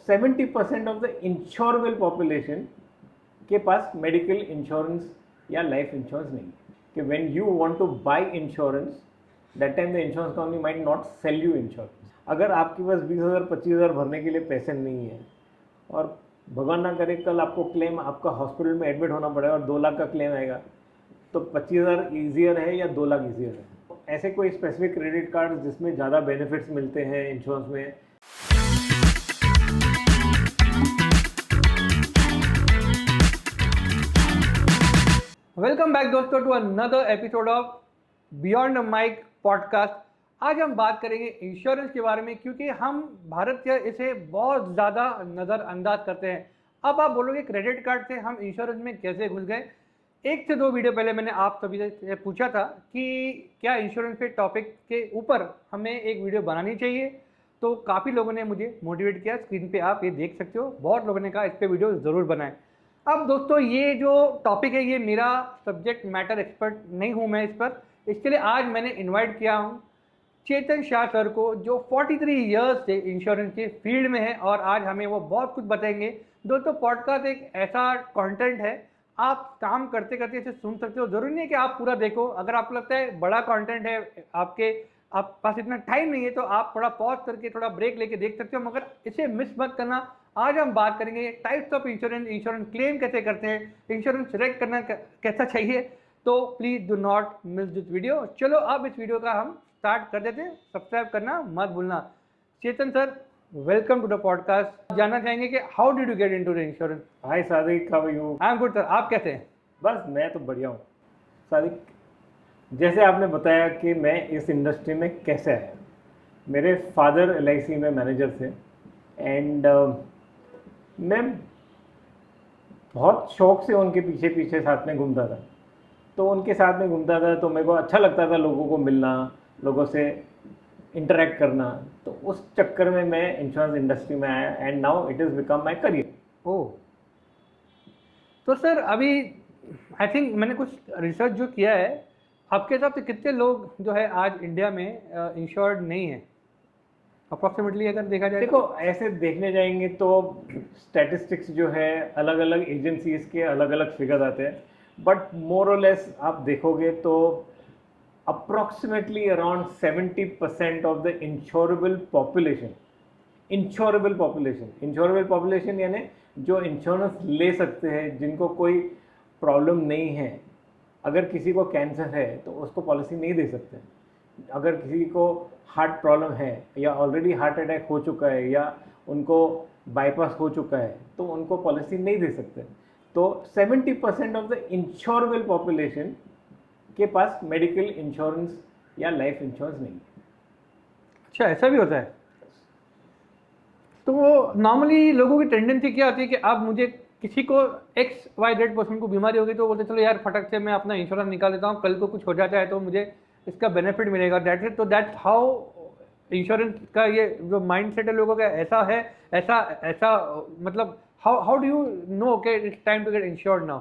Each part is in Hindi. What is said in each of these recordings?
70% ऑफ द इंश्योरेबल पॉपुलेशन के पास मेडिकल इंश्योरेंस या लाइफ इंश्योरेंस नहीं है कि when you want to buy insurance that time the insurance company might not sell you insurance. अगर आपके पास 20,000 25,000 भरने के लिए पैसे नहीं है और भगवान ना करे कल आपको क्लेम आपका हॉस्पिटल में एडमिट होना पड़ेगा और 2 लाख का क्लेम आएगा, तो 25,000 ईजियर है या 2 लाख ईजियर है? ऐसे कोई स्पेसिफिक क्रेडिट कार्ड जिसमें ज़्यादा बेनिफिट्स मिलते हैं इंश्योरेंस में? वेलकम बैक दोस्तों to another episode of beyond the mic podcast. आज हम बात करेंगे इंश्योरेंस के बारे में, क्योंकि हम भारत के इसे बहुत ज़्यादा नज़रअंदाज करते हैं। अब आप बोलोगे क्रेडिट कार्ड से हम इंश्योरेंस में कैसे घुस गए। 1 से 2 वीडियो पहले मैंने आप सभी से पूछा था कि क्या इंश्योरेंस के टॉपिक के ऊपर हमें एक वीडियो बनानी चाहिए, तो काफ़ी लोगों ने मुझे मोटिवेट किया। स्क्रीन पे आप ये देख सकते हो, बहुत लोगों ने कहा इस पर वीडियो ज़रूर बनाएं। अब दोस्तों ये जो टॉपिक है ये मेरा सब्जेक्ट मैटर एक्सपर्ट नहीं हूँ मैं इस पर, इसके लिए आज मैंने इनवाइट किया हूँ चेतन शाह सर को, जो 43 इयर्स से इंश्योरेंस के फील्ड में है और आज हमें वो बहुत कुछ बताएंगे। दोस्तों पॉडकास्ट एक ऐसा कंटेंट है, आप काम करते करते इसे सुन सकते हो, ज़रूरी नहीं है कि आप पूरा देखो। अगर आपको लगता है बड़ा कंटेंट है, आप पास इतना टाइम नहीं है, तो आप थोड़ा पॉज करके थोड़ा ब्रेक लेके देख सकते हो, मगर इसे मिस मत करना। आज हम बात करेंगे types of insurance, insurance claim कैसे करते हैं, इंश्योरेंस सेलेक्ट करना कैसा चाहिए। तो please do not miss this video. चलो अब इस वीडियो का हम स्टार्ट कर देते हैं। सब्सक्राइब करना मत भूलना। Chetan sir, welcome to the podcast. जानना चाहेंगे कि how did you get into the insurance? Hi Sadiq, how are you? I am good sir, आप कैसे हैं? बस मैं तो बढ़िया हूँ सादिक। जैसे आपने बताया कि मैं इस इंडस्ट्री में कैसे आया, मेरे फादर LIC में मैनेजर थे एंड मैं बहुत शौक से उनके पीछे पीछे साथ में घूमता था। तो उनके साथ में घूमता था तो मेरे को अच्छा लगता था लोगों को मिलना, लोगों से इंटरेक्ट करना। तो उस चक्कर में मैं इंश्योरेंस इंडस्ट्री में आया and now it is become my career. Oh, तो सर अभी आई थिंक मैंने कुछ रिसर्च जो किया है, आपके हिसाब से कितने लोग जो है आज इंडिया में इंश्योर्ड नहीं है अप्रॉक्सीमेटली, अगर देखा जाए? देखो ऐसे देखने जाएंगे तो स्टैटिस्टिक्स जो है अलग अलग एजेंसीज के अलग अलग फिगर आते हैं, बट मोर और लेस आप देखोगे तो approximately around 70% of the insurable population यानी जो इंश्योरेंस ले सकते हैं, जिनको कोई प्रॉब्लम नहीं है। अगर किसी को कैंसर है तो उसको पॉलिसी नहीं दे सकते। अगर किसी को हार्ट प्रॉब्लम है या ऑलरेडी हार्ट अटैक हो चुका है या उनको बाईपास हो चुका है तो उनको पॉलिसी नहीं दे सकते। तो 70% ऑफ द इंश्योरेबल पॉपुलेशन के पास मेडिकल इंश्योरेंस या लाइफ इंश्योरेंस नहीं है। अच्छा, ऐसा भी होता है? तो नॉर्मली लोगों की टेंडेंसी क्या होती है कि अब मुझे किसी को XYZ पर्सन को बीमारी होगी तो बोलते चलो यार फटक से मैं अपना इंश्योरेंस निकाल देता हूँ, कल को कुछ हो जाता है तो मुझे इसका बेनिफिट मिलेगा। That's it. तो दैट्स हाउ इंश्योरेंस का ये जो माइंडसेट है लोगों का ऐसा है, ऐसा मतलब हाउ डू यू नो कि it's time to get insured now?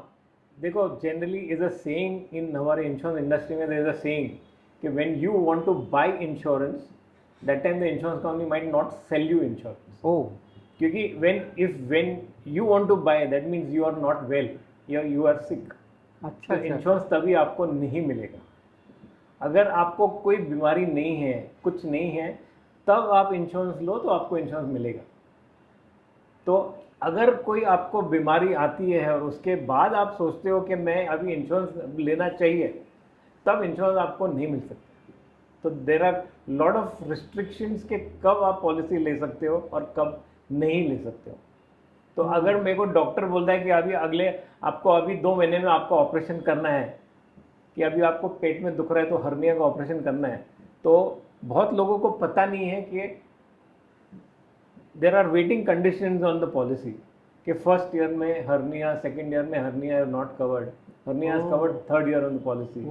देखो generally is a saying in हमारे इंश्योरेंस इंडस्ट्री में, देयर इज अ सेइंग कि when you want to buy insurance that time the insurance company might not sell you insurance. Oh, क्योंकि when you want to buy that means you are not well या यू आर सिक। अच्छा, तो इंश्योरेंस तभी आपको नहीं मिलेगा। अगर आपको कोई बीमारी नहीं है, कुछ नहीं है, तब आप इंश्योरेंस लो तो आपको इंश्योरेंस मिलेगा। तो अगर कोई आपको बीमारी आती है और उसके बाद आप सोचते हो कि मैं अभी इंश्योरेंस लेना चाहिए, तब इंश्योरेंस आपको नहीं मिल सकता। तो there are lot of restrictions के कब आप पॉलिसी ले सकते हो और कब नहीं ले सकते हो। तो अगर मेरे को डॉक्टर बोलता है कि आपको अभी 2 महीने में आपको ऑपरेशन करना है, कि अभी आपको पेट में दुख रहा है तो हर्निया का ऑपरेशन करना है, तो बहुत लोगों को पता नहीं है कि there are waiting conditions on the policy कि फर्स्ट ईयर में हर्निया, सेकंड ईयर में hernia is not covered, hernia is covered third year on the policy,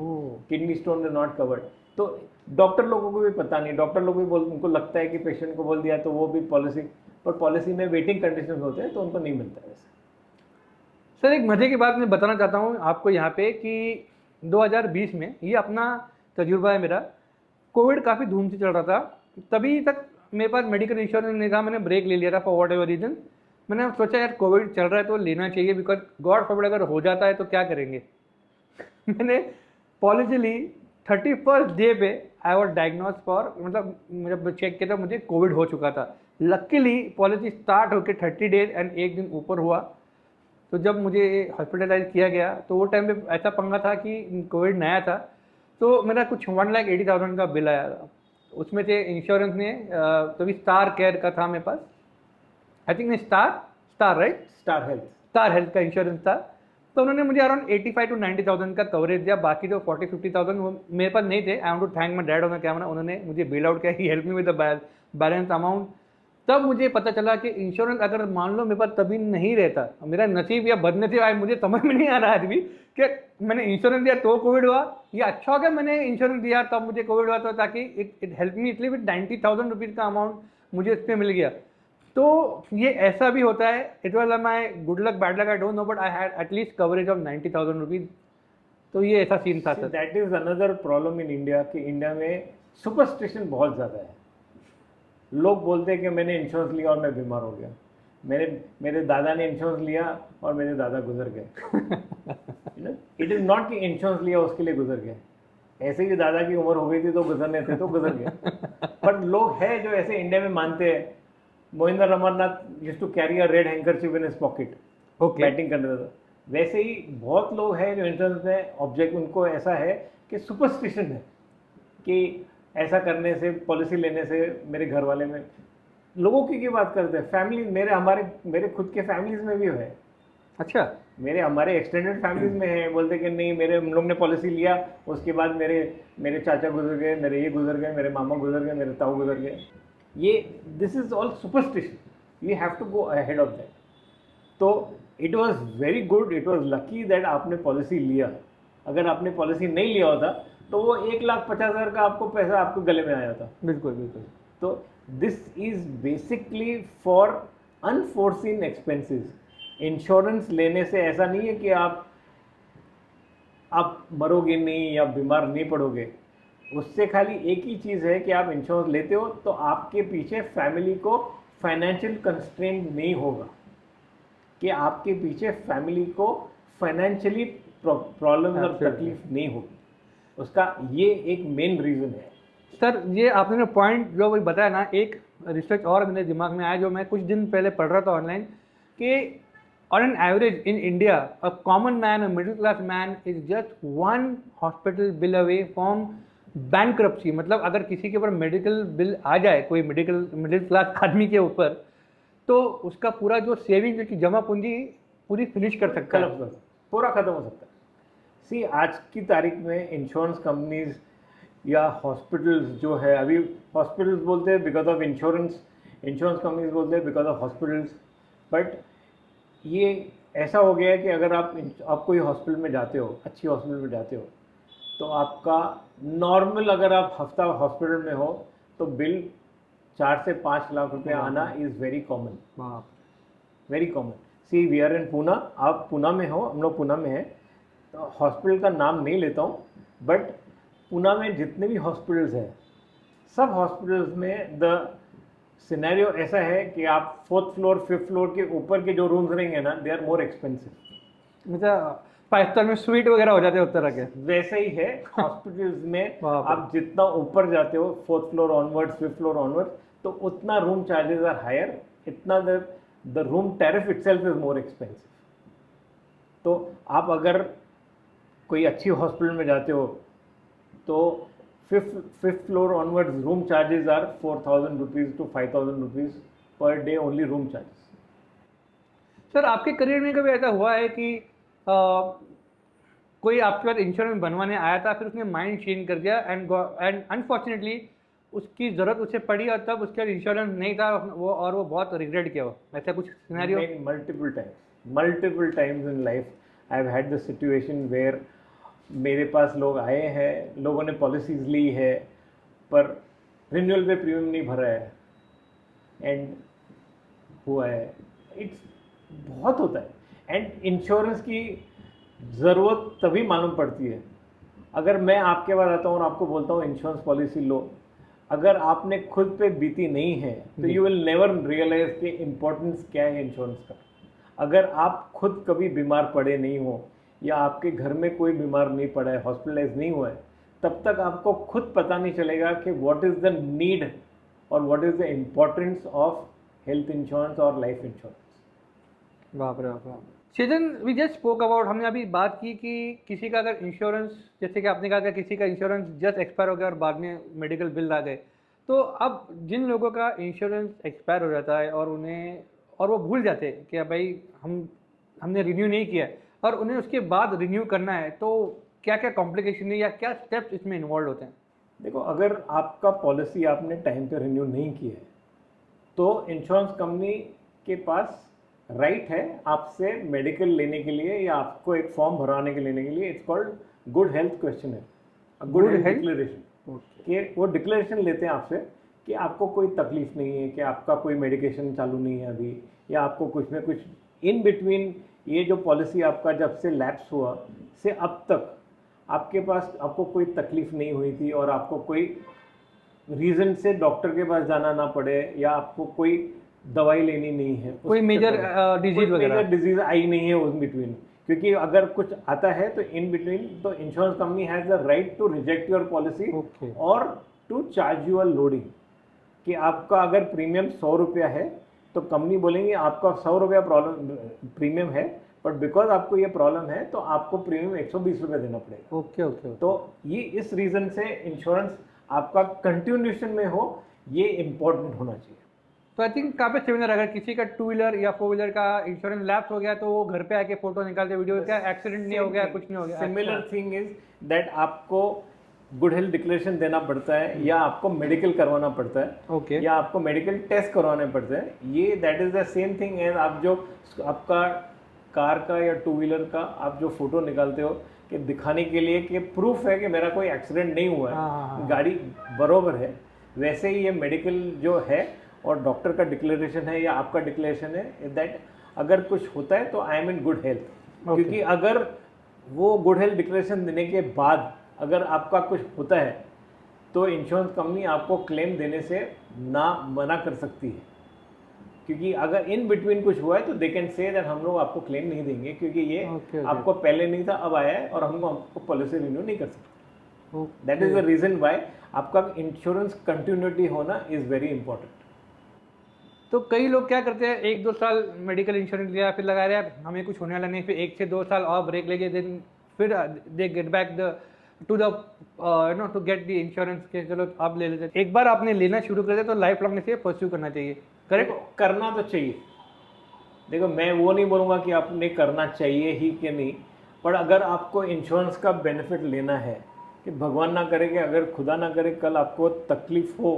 kidney stone is not covered. तो डॉक्टर लोगों को भी पता नहीं, डॉक्टर लोग भी उनको लगता है कि पेशेंट को बोल दिया तो वो भी पॉलिसी, पर पॉलिसी में वेटिंग कंडीशंस होते हैं तो उनको नहीं मिलता है। सर एक मजे की बात मैं बताना चाहता हूँ आपको यहाँ पे कि 2020 में, ये अपना तजुर्बा है मेरा, कोविड काफ़ी धूम से चल रहा था, तभी तक मेरे पास मेडिकल इंश्योरेंस नहीं था, मैंने ब्रेक ले लिया था फॉर वॉट एवर रीजन। मैंने सोचा यार कोविड चल रहा है तो लेना चाहिए, बिकॉज गॉड फॉरबिड अगर हो जाता है तो क्या करेंगे। मैंने पॉलिसी ली, 31st डे पे आई वॉज डायग्नोज फॉर, मतलब जब चेक किया था मुझे कोविड हो चुका था। लकीली पॉलिसी स्टार्ट होकर 30 डेज एंड एक दिन ऊपर हुआ, तो जब मुझे हॉस्पिटलाइज किया गया तो वो टाइम पे ऐसा पंगा था कि कोविड नया था, तो मेरा कुछ 1,80,000 का बिल आया था। उसमें से इंश्योरेंस ने तभी स्टार केयर का था मेरे पास, I think star right, star health का इंश्योरेंस था। तो उन्होंने मुझे अराउंड 85 to 90,000 का कवरेज दिया, बाकी जो 40-50,000 वो मेरे पास नहीं थे। I want to thank my dad on the camera, उन्होंने मुझे बेल आउट किया, he help me with the balance amount. तब मुझे पता चला कि इंश्योरेंस अगर मान लो मेरे पास तभी नहीं रहता, मेरा नसीब या बदनसीब आए मुझे समझ में नहीं आ रहा है अभी कि मैंने इंश्योरेंस दिया तो कोविड हुआ, या अच्छा हो गया मैंने इंश्योरेंस दिया तब मुझे कोविड हुआ, तो ताकि इट हेल्प मी इसलिए विद 90,000 रुपीज़ का अमाउंट मुझे इस पर मिल गया। तो ये ऐसा भी होता है, it was my good luck bad luck I don't no, but I had at least coverage of 90,000 rupees. तो ये ऐसा सीन था sir. That is another problem in India कि इंडिया में सुपरस्टिशन बहुत ज़्यादा है। लोग बोलते हैं कि मैंने इंश्योरेंस लिया और मैं बीमार हो गया, मेरे दादा ने इंश्योरेंस लिया और मेरे दादा गुजर गए। इट इज़ नॉट कि इंश्योरेंस लिया उसके लिए गुजर गए, ऐसे ही दादा की उम्र हो गई थी तो गुजरने थे तो गुजर गए। बट लोग हैं जो ऐसे इंडिया में मानते हैं। Mohinder Amarnath used to carry a red handkerchief in his pocket, batting करने था। वैसे ही बहुत लोग हैं जो इंश्योरेंस में ऑब्जेक्ट, उनको ऐसा है कि सुपरस्टिशन है कि ऐसा करने से, पॉलिसी लेने से मेरे घर वाले में, लोगों की बात करते हैं, फैमिली, मेरे खुद के फैमिलीज में भी है। अच्छा, हमारे एक्सटेंडेड फैमिलीज में है, बोलते कि नहीं मेरे हम लोग ने पॉलिसी लिया, उसके बाद मेरे चाचा गुजर गए, मेरे ये गुजर गए, मेरे मामा गुजर गए, मेरे ताऊ गुजर गए। ये this is all superstition, you have to go ahead of that. तो it was very good, it was lucky that आपने पॉलिसी लिया। अगर आपने पॉलिसी नहीं लिया होता तो वो 1,50,000 का आपको पैसा आपको गले में आया था। बिल्कुल बिल्कुल। तो this is basically for unforeseen expenses. Insurance लेने से ऐसा नहीं है कि आप मरोगे नहीं या बीमार नहीं पड़ोगे। उससे खाली एक ही चीज़ है कि आप इंश्योरेंस लेते हो तो आपके पीछे फैमिली को फाइनेंशियल कंस्ट्रेंट नहीं होगा, कि आपके पीछे फैमिली को फाइनेंशियली प्रॉब्लम और तकलीफ नहीं होगी। उसका ये एक मेन रीज़न है। सर ये आपने ना पॉइंट जो भी बताया ना, एक रिसर्च और मेरे दिमाग में आया जो मैं कुछ दिन पहले पढ़ रहा था ऑनलाइन, कि on an average in India a common man, a middle class man is just one hospital bill away from bankruptcy। मतलब अगर किसी के ऊपर मेडिकल बिल आ जाए, कोई मिडिल क्लास आदमी के ऊपर, तो उसका पूरा जो सेविंग की जमा पूंजी पूरी फिनिश कर सकता है, पूरा खत्म हो सकता है। सी आज की तारीख में इंश्योरेंस कंपनीज या हॉस्पिटल्स जो है, अभी हॉस्पिटल्स बोलते हैं बिकॉज ऑफ इंश्योरेंस कंपनीज बोलते हैं बिकॉज ऑफ हॉस्पिटल्स, बट ये ऐसा हो गया है कि अगर आप कोई हॉस्पिटल में जाते हो, अच्छी हॉस्पिटल में जाते हो, तो आपका नॉर्मल अगर आप हफ्ता हॉस्पिटल में हो तो बिल 4 से 5 लाख रुपए आना is very common, very common. See we are in Poona, आप पूना में हो, हम लोग पूना में हैं, तो हॉस्पिटल का नाम नहीं लेता हूँ, बट पूना में जितने भी हॉस्पिटल्स हैं, सब हॉस्पिटल्स में द सिनेरियो ऐसा है कि आप 4th फ्लोर 5th फ्लोर के ऊपर के जो रूम्स रहेंगे ना, दे आर मोर एक्सपेंसिव। मतलब 5 स्टार में स्वीट वगैरह हो जाते हैं उस तरह के। वैसे ही है हॉस्पिटल्स में। आप जितना ऊपर जाते हो 4th floor onwards, 5th floor onwards, तो उतना रूम चार्जेस आर हायर, इतना the room tariff itself is more expensive. तो आप अगर कोई अच्छी हॉस्पिटल में जाते हो तो 5th floor onwards room charges are 4,000 rupees to 5,000 rupees per day only room charges. Sir आपके करियर में कभी ऐसा हुआ है कि कोई आपके पास इंश्योरेंस बनवाने आया था, फिर उसने माइंड चेंज कर दिया एंड अनफॉर्चुनेटली उसकी ज़रूरत उसे पड़ी और तब उसके इंश्योरेंस नहीं था वो, और वो बहुत रिग्रेट किया हो, ऐसा कुछ scenario? Multiple times in life I have had the situation where मेरे पास लोग आए हैं, लोगों ने पॉलिसीज ली है पर रिन्यूअल पे प्रीमियम नहीं भरा है, एंड हुआ है। इट्स बहुत होता है, एंड इंश्योरेंस की ज़रूरत तभी मालूम पड़ती है अगर मैं आपके पास आता हूँ और आपको बोलता हूँ इंश्योरेंस पॉलिसी लो, अगर आपने खुद पे बीती नहीं है तो यू विल नेवर रियलाइज कि इम्पोर्टेंस क्या है इंश्योरेंस का। अगर आप खुद कभी बीमार पड़े नहीं हो या आपके घर में कोई बीमार नहीं पड़ा है, हॉस्पिटलाइज नहीं हुआ है, तब तक आपको खुद पता नहीं चलेगा कि व्हाट इज़ द नीड और what is the importance of health insurance और लाइफ इंश्योरेंस। बाप रे बाप रे। Season we just spoke about, हमने अभी बात की कि किसी का अगर इंश्योरेंस, जैसे कि आपने कहा कि किसी का इंश्योरेंस जस्ट एक्सपायर हो गया और बाद में मेडिकल बिल आ गए, तो अब जिन लोगों का इंश्योरेंस एक्सपायर हो जाता है और वो भूल जाते हैं कि भाई हमने रिन्यू नहीं किया है और उन्हें उसके बाद रिन्यू करना है, तो क्या क्या कॉम्प्लिकेशन है या क्या स्टेप्स इसमें इन्वॉल्व होते हैं? देखो, अगर आपका पॉलिसी आपने टाइम पे रिन्यू नहीं की है तो इंश्योरेंस कंपनी के पास राइट है आपसे मेडिकल लेने के लिए या आपको एक फॉर्म भरवाने के लेने के लिए। It's called good health questionnaire, good health declaration. कि वो डिक्लेरेशन लेते हैं आपसे कि आपको कोई तकलीफ नहीं है, कि आपका कोई मेडिकेशन चालू नहीं है अभी, या आपको कुछ ना कुछ इन बिटवीन ये जो पॉलिसी आपका जब से लैप्स हुआ से अब तक आपके पास आपको कोई तकलीफ नहीं हुई थी और आपको कोई रीज़न से डॉक्टर के पास जाना ना पड़े या आपको कोई दवाई लेनी नहीं है, कोई मेजर डिजीज वगैरह, मेजर डिजीज आई नहीं है उस बिटवीन। क्योंकि अगर कुछ आता है तो इन बिटवीन तो insurance company has the right to reject your policy और to charge you a loading. कि आपका अगर प्रीमियम 100 रुपया है तो कंपनी बोलेंगे आपका 100 रुपया प्रॉब्लम प्रीमियम है, बट बिकॉज आपको ये प्रॉब्लम है तो आपको प्रीमियम 120 रुपये देना पड़ेगा। ओके। तो ये इस रीज़न से इंश्योरेंस आपका कंटिन्यूशन में हो, ये इम्पोर्टेंट होना चाहिए। तो आई थिंक काफ़ी सिमिलर, अगर किसी का 2 व्हीलर या 4 व्हीलर का इंश्योरेंस लैप्स हो गया तो वो घर पे आके फोटो निकालते वीडियो, क्या एक्सीडेंट नहीं हो गया, कुछ नहीं हो गया। सिमिलर थिंग इज दैट आपको गुड हेल्थ डिक्लेरेशन देना पड़ता है या आपको मेडिकल करवाना पड़ता है, ओके, या आपको मेडिकल टेस्ट करवाने पड़ते हैं। ये that is the same thing as आप जो आपका कार का या 2 व्हीलर का आप जो फोटो निकालते हो कि दिखाने के लिए कि प्रूफ है कि मेरा कोई एक्सीडेंट नहीं हुआ है, गाड़ी बरोबर है, वैसे ही ये मेडिकल जो है और डॉक्टर का डिक्लेरेशन है या आपका डिक्लेरेशन है दैट अगर कुछ होता है तो I am in good health. क्योंकि अगर वो गुड हेल्थ डिक्लेरेशन देने के बाद अगर आपका कुछ होता है तो इंश्योरेंस कंपनी आपको क्लेम देने से ना मना कर सकती है। क्योंकि अगर इन बिटवीन कुछ हुआ है तो दे कैन से दैट हम लोग आपको क्लेम नहीं देंगे क्योंकि ये आपको पहले नहीं था, अब आया है और हमको पॉलिसी रिन्यू नहीं कर सकते। That is the reason why आपका इंश्योरेंस कंटिन्यूटी होना इज वेरी इंपॉर्टेंट। तो कई लोग क्या करते हैं, 1-2 साल मेडिकल इंश्योरेंस लिया, फिर लगा रहे हैं हमें कुछ होने वाला नहीं, फिर 1 से 2 साल और ब्रेक लेके देन फिर they get back to get the insurance के चलो आप ले लेते। एक बार आपने लेना शुरू कर दिया तो लाइफ लॉन्ग इसे परस्यू करना चाहिए, करेक्ट? करना तो चाहिए। देखो, मैं वो नहीं बोलूँगा कि आपने करना चाहिए ही कि नहीं, पर अगर आपको इंश्योरेंस का बेनिफिट लेना है कि भगवान ना करे कि अगर खुदा ना करे कल आपको तकलीफ हो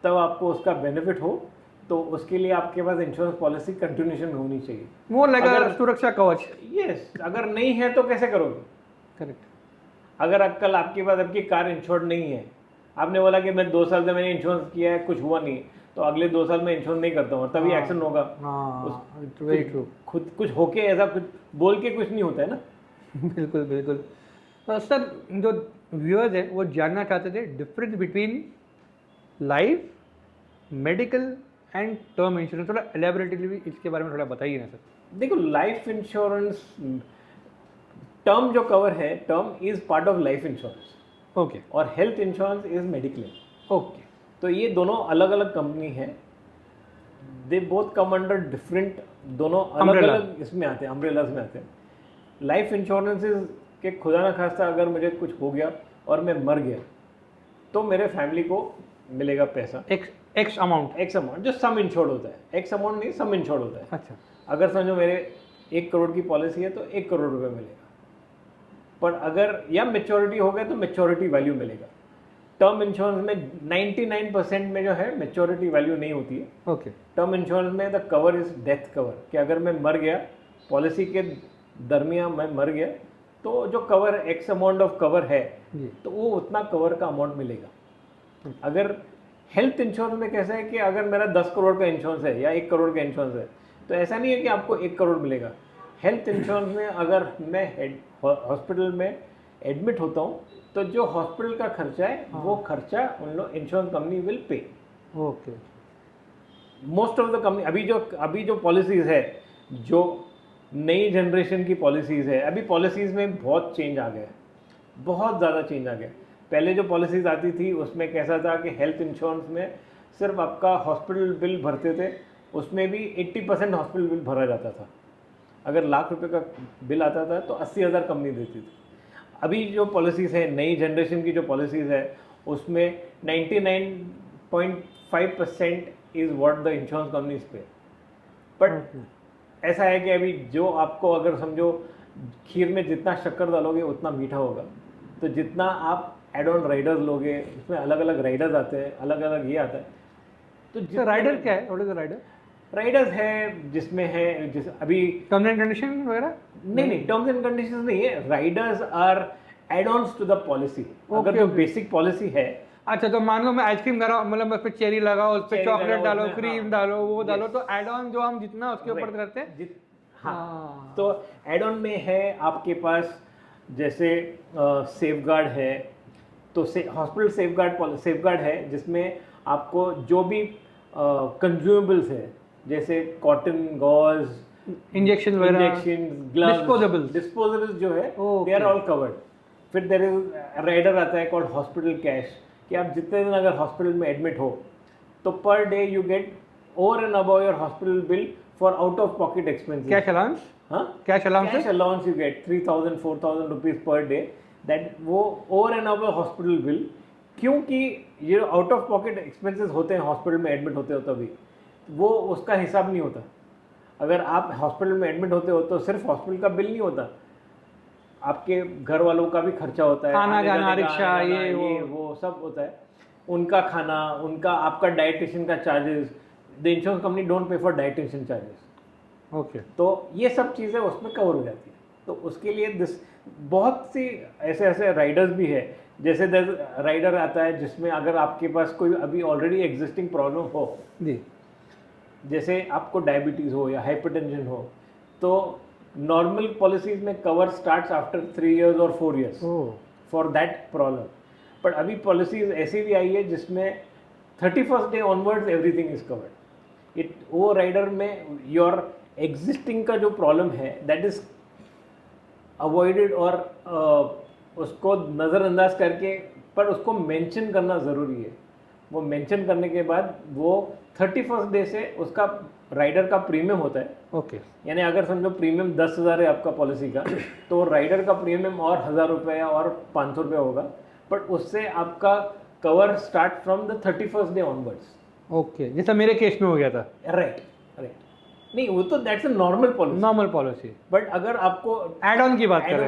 तब आपको उसका बेनिफिट हो, तो उसके लिए आपके पास इंश्योरेंस पॉलिसी कंटिन्यूशन होनी चाहिए। मोर लाइक सुरक्षा कवच। यस, अगर नहीं है तो कैसे करोगे? करेक्ट। अगर कल आपके पास आपकी कार इंश्योर्ड नहीं है, आपने बोला कि मैं 2 साल से मैंने इंश्योरेंस किया है, कुछ हुआ नहीं, तो अगले 2 साल में इंश्योरेंस नहीं करता हूँ, तभी एक्शन होगा। Very true. खुद कुछ होके ऐसा कुछ बोल के कुछ नहीं होता है ना। बिल्कुल बिल्कुल। सर, जो व्यूअर्स है वो जानना चाहते थे difference between life, medical and term insurance, थोड़ा एलैबोरेटिवली भी इसके बारे में थोड़ा बताइए ना सर। देखो, लाइफ इंश्योरेंस टर्म जो कवर है, term is part of life insurance, okay, और health insurance is mediclaim. Okay. तो ये दोनों अलग अलग कंपनी है, they both come under different, दोनों अलग अलग इसमें आते हैं, अम्ब्रेलाज में आते हैं। लाइफ इंश्योरेंस के खुदा ना खास्ता अगर मुझे कुछ हो गया और मैं मर गया तो मेरे फैमिली को मिलेगा पैसा, एक्स अमाउंट जो सम इंश्योर्ड होता है, एक्स अमाउंट नहीं, सम इंश्योर्ड होता है। अच्छा, अगर समझो मेरे 1 करोड़ की पॉलिसी है तो 1 करोड़ रुपए मिलेगा, पर अगर या मेच्योरिटी हो गया तो मेच्योरिटी वैल्यू मिलेगा। टर्म इंश्योरेंस में 99% में जो है मेच्योरिटी वैल्यू नहीं होती है। ओके। टर्म इंश्योरेंस में the cover is death cover, कि अगर मैं मर गया, पॉलिसी के दरमियान मैं मर गया, तो जो cover x amount of cover है तो वो उतना कवर का अमाउंट मिलेगा। अगर हेल्थ इंश्योरेंस में कैसा है कि अगर मेरा 10 करोड़ का इंश्योरेंस है या 1 करोड़ का इंश्योरेंस है तो ऐसा नहीं है कि आपको 1 करोड़ मिलेगा। हेल्थ इंश्योरेंस में अगर मैं हॉस्पिटल में एडमिट होता हूँ तो जो हॉस्पिटल का खर्चा है हाँ। वो खर्चा उन लोग insurance company will pay. Okay. Most of the company अभी जो पॉलिसीज़ है, जो नई जनरेशन की पॉलिसीज़ है, अभी पॉलिसीज़ में बहुत चेंज आ गया है, बहुत ज़्यादा चेंज आ गया। पहले जो पॉलिसीज़ आती थी उसमें कैसा था कि हेल्थ इंश्योरेंस में सिर्फ आपका हॉस्पिटल बिल भरते थे, उसमें भी 80% हॉस्पिटल बिल भरा जाता था। अगर लाख रुपए का बिल आता था तो 80,000 कंपनी देती थी। अभी जो पॉलिसीज़ है, नई जनरेशन की जो पॉलिसीज़ है, उसमें 99.5% is what the insurance companies पे। बट ऐसा है कि अभी जो आपको, अगर समझो खीर में जितना शक्कर डालोगे उतना मीठा होगा, तो जितना आप एड ऑन राइडर्स लोगे, उसमें अलग अलग राइडर्स आते हैं, अलग अलग ये आता है। तो राइडर क्या है, what is the rider? Riders है जिसमें है, जिस अभी टर्म्स एंड कंडीशन वगैरह? नहीं, टर्म्स एंड कंडीशंस नहीं है, riders are add ons to the policy. अगर जो बेसिक पॉलिसी है, अच्छा, तो मान लो मैं आइसक्रीम खा रहा हूँ, मतलब उस पर चेरी लगाओ, उस पर चॉकलेट डालो, क्रीम डालो, वो डालो, तो एड ऑन जो हम जितना उसके ऊपर करते हैं। हाँ, तो एड ऑन में है आपके पास जैसे सेफगार्ड है, तो हॉस्पिटल सेफगार्ड है जिसमें आपको जो भी कंज्यूमेबल्स है, जैसे cotton, gauze, injection, gloves, disposables जो है, दे आर ऑल कवर्ड। फिर देयर इज राइडर आता है कॉल्ड हॉस्पिटल कैश, कि आप जितने दिन अगर हॉस्पिटल में एडमिट हो तो per day you get over and above your hospital bill for out of pocket expenses. Cash allowance? हाँ, cash allowance you get 3,000-4,000 rupees per day, that वो over and above hospital bill. क्योंकि ये आउट ऑफ पॉकेट एक्सपेंसेस होते हैं हॉस्पिटल में एडमिट होते हो तभी, वो उसका हिसाब नहीं होता। अगर आप हॉस्पिटल में एडमिट होते हो तो सिर्फ हॉस्पिटल का बिल नहीं होता, आपके घर वालों का भी खर्चा होता है, खाना गाना, रिक्शा, ये वो सब होता है, उनका खाना, उनका आपका डाइटिशियन का charges. The insurance company don't pay for dietitian charges. Okay. तो ये सब चीज़ें उसमें कवर हो जाती है। तो उसके लिए बहुत सी ऐसे राइडर्स भी है, जैसे राइडर आता है जिसमें अगर आपके पास कोई अभी ऑलरेडी एग्जिस्टिंग प्रॉब्लम हो जी, जैसे आपको डायबिटीज़ हो या हाइपरटेंशन हो, तो नॉर्मल पॉलिसीज में कवर स्टार्ट्स आफ्टर 3 years और 4 years for that problem. But अभी पॉलिसीज ऐसी भी आई है जिसमें 31st day onwards everything is covered. वो राइडर में योर एग्जिस्टिंग का जो प्रॉब्लम है दैट इज अवॉइडेड, और उसको नज़रअंदाज करके, पर उसको मेंशन करना ज़रूरी है। वो मेंशन करने के बाद वो 31st डे से उसका राइडर का प्रीमियम होता है। ओके। यानी अगर समझो प्रीमियम 10,000 है आपका पॉलिसी का, तो राइडर का प्रीमियम और 1,000 रुपये और 500 रुपये होगा, बट उससे आपका cover start from the 31st day onwards. Okay, जैसा मेरे केस में हो गया था। राइट। नहीं, वो तो that's a normal policy. But अगर आपको एड ऑन की बात कर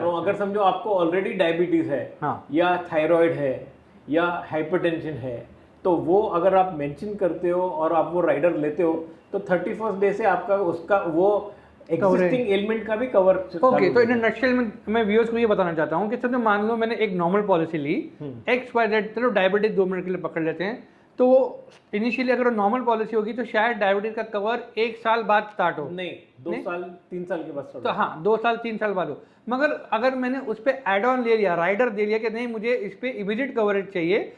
रहा हूँ, अगर समझो आपको ऑलरेडी डायबिटीज है, हाँ, या थायराइड है, या हाइपरटेंशन है, तो वो अगर आप मेंशन करते हो और आप वो राइडर लेते हो तो 31st डे से आपका उसका वो एग्जिस्टिंग एलिमेंट का भी कवर। ओके, तो इन नटशेल में मैं व्यूअर्स को ये बताना चाहता हूँ कि समझो मान लो मैंने एक नॉर्मल पॉलिसी ली, XYZ, चलो डायबिटीज 2 मिनट के लिए पकड़ लेते हैं, तो वो इनिशियली अगर नॉर्मल पॉलिसी होगी तो शायद डायबिटीज का कवर 1 साल बाद स्टार्ट हो, नहीं 2 साल 3 साल के बाद तो हाँ 2 साल 3 साल बाद हो। मगर अगर मैंने उस पर एड ऑन ले लिया, राइडर दे लिया कि नहीं मुझे इस पर इमीडिएट कवरेज चाहिए,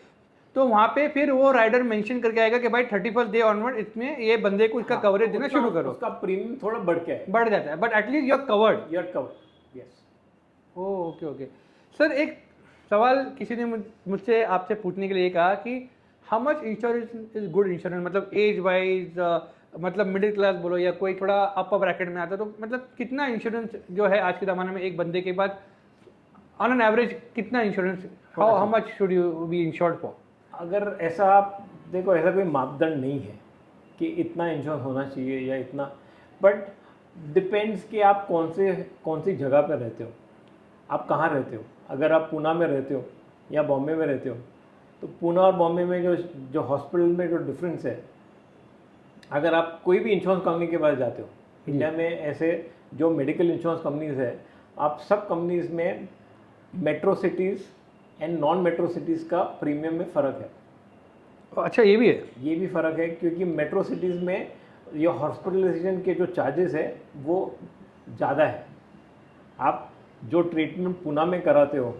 तो वहाँ पे फिर वो राइडर मेंशन करके आएगा कि भाई 31st डे ऑनवर्ड इसमें ये बंदे को इसका कवरेज देना शुरू करो। उसका प्रीमियम थोड़ा बढ़ जाता है, but at least you are covered. Yes. Okay. Sir, एक सवाल किसी ने मुझसे आपसे पूछने के लिए कहा कि how much insurance is good insurance, मतलब एज वाइज, मतलब मिडिल क्लास बोलो या कोई थोड़ा अपर ब्रैकेट में आता है, तो मतलब कितना इंश्योरेंस जो है आज के ज़माने में एक बंदे के बाद ऑन एन एवरेज कितना insurance, how much should you be insured for? अगर ऐसा आप देखो, ऐसा कोई मापदंड नहीं है कि इतना इंश्योरेंस होना चाहिए या इतना, बट डिपेंड्स कि आप कौन सी जगह पर रहते हो, आप कहाँ रहते हो। अगर आप पूना में रहते हो या बॉम्बे में रहते हो, तो पूना और बॉम्बे में जो हॉस्पिटल में जो डिफरेंस है, अगर आप कोई भी इंश्योरेंस कंपनी के पास जाते हो इंडिया में, ऐसे जो मेडिकल इंश्योरेंस कंपनीज है, आप सब कंपनीज में metro cities and non metro cities का प्रीमियम में फ़र्क है। अच्छा, ये भी है? ये भी फ़र्क है, क्योंकि मेट्रो सिटीज़ में ये हॉस्पिटलाइजेशन के जो चार्जेस है वो ज़्यादा है। आप जो ट्रीटमेंट पुणे में कराते हो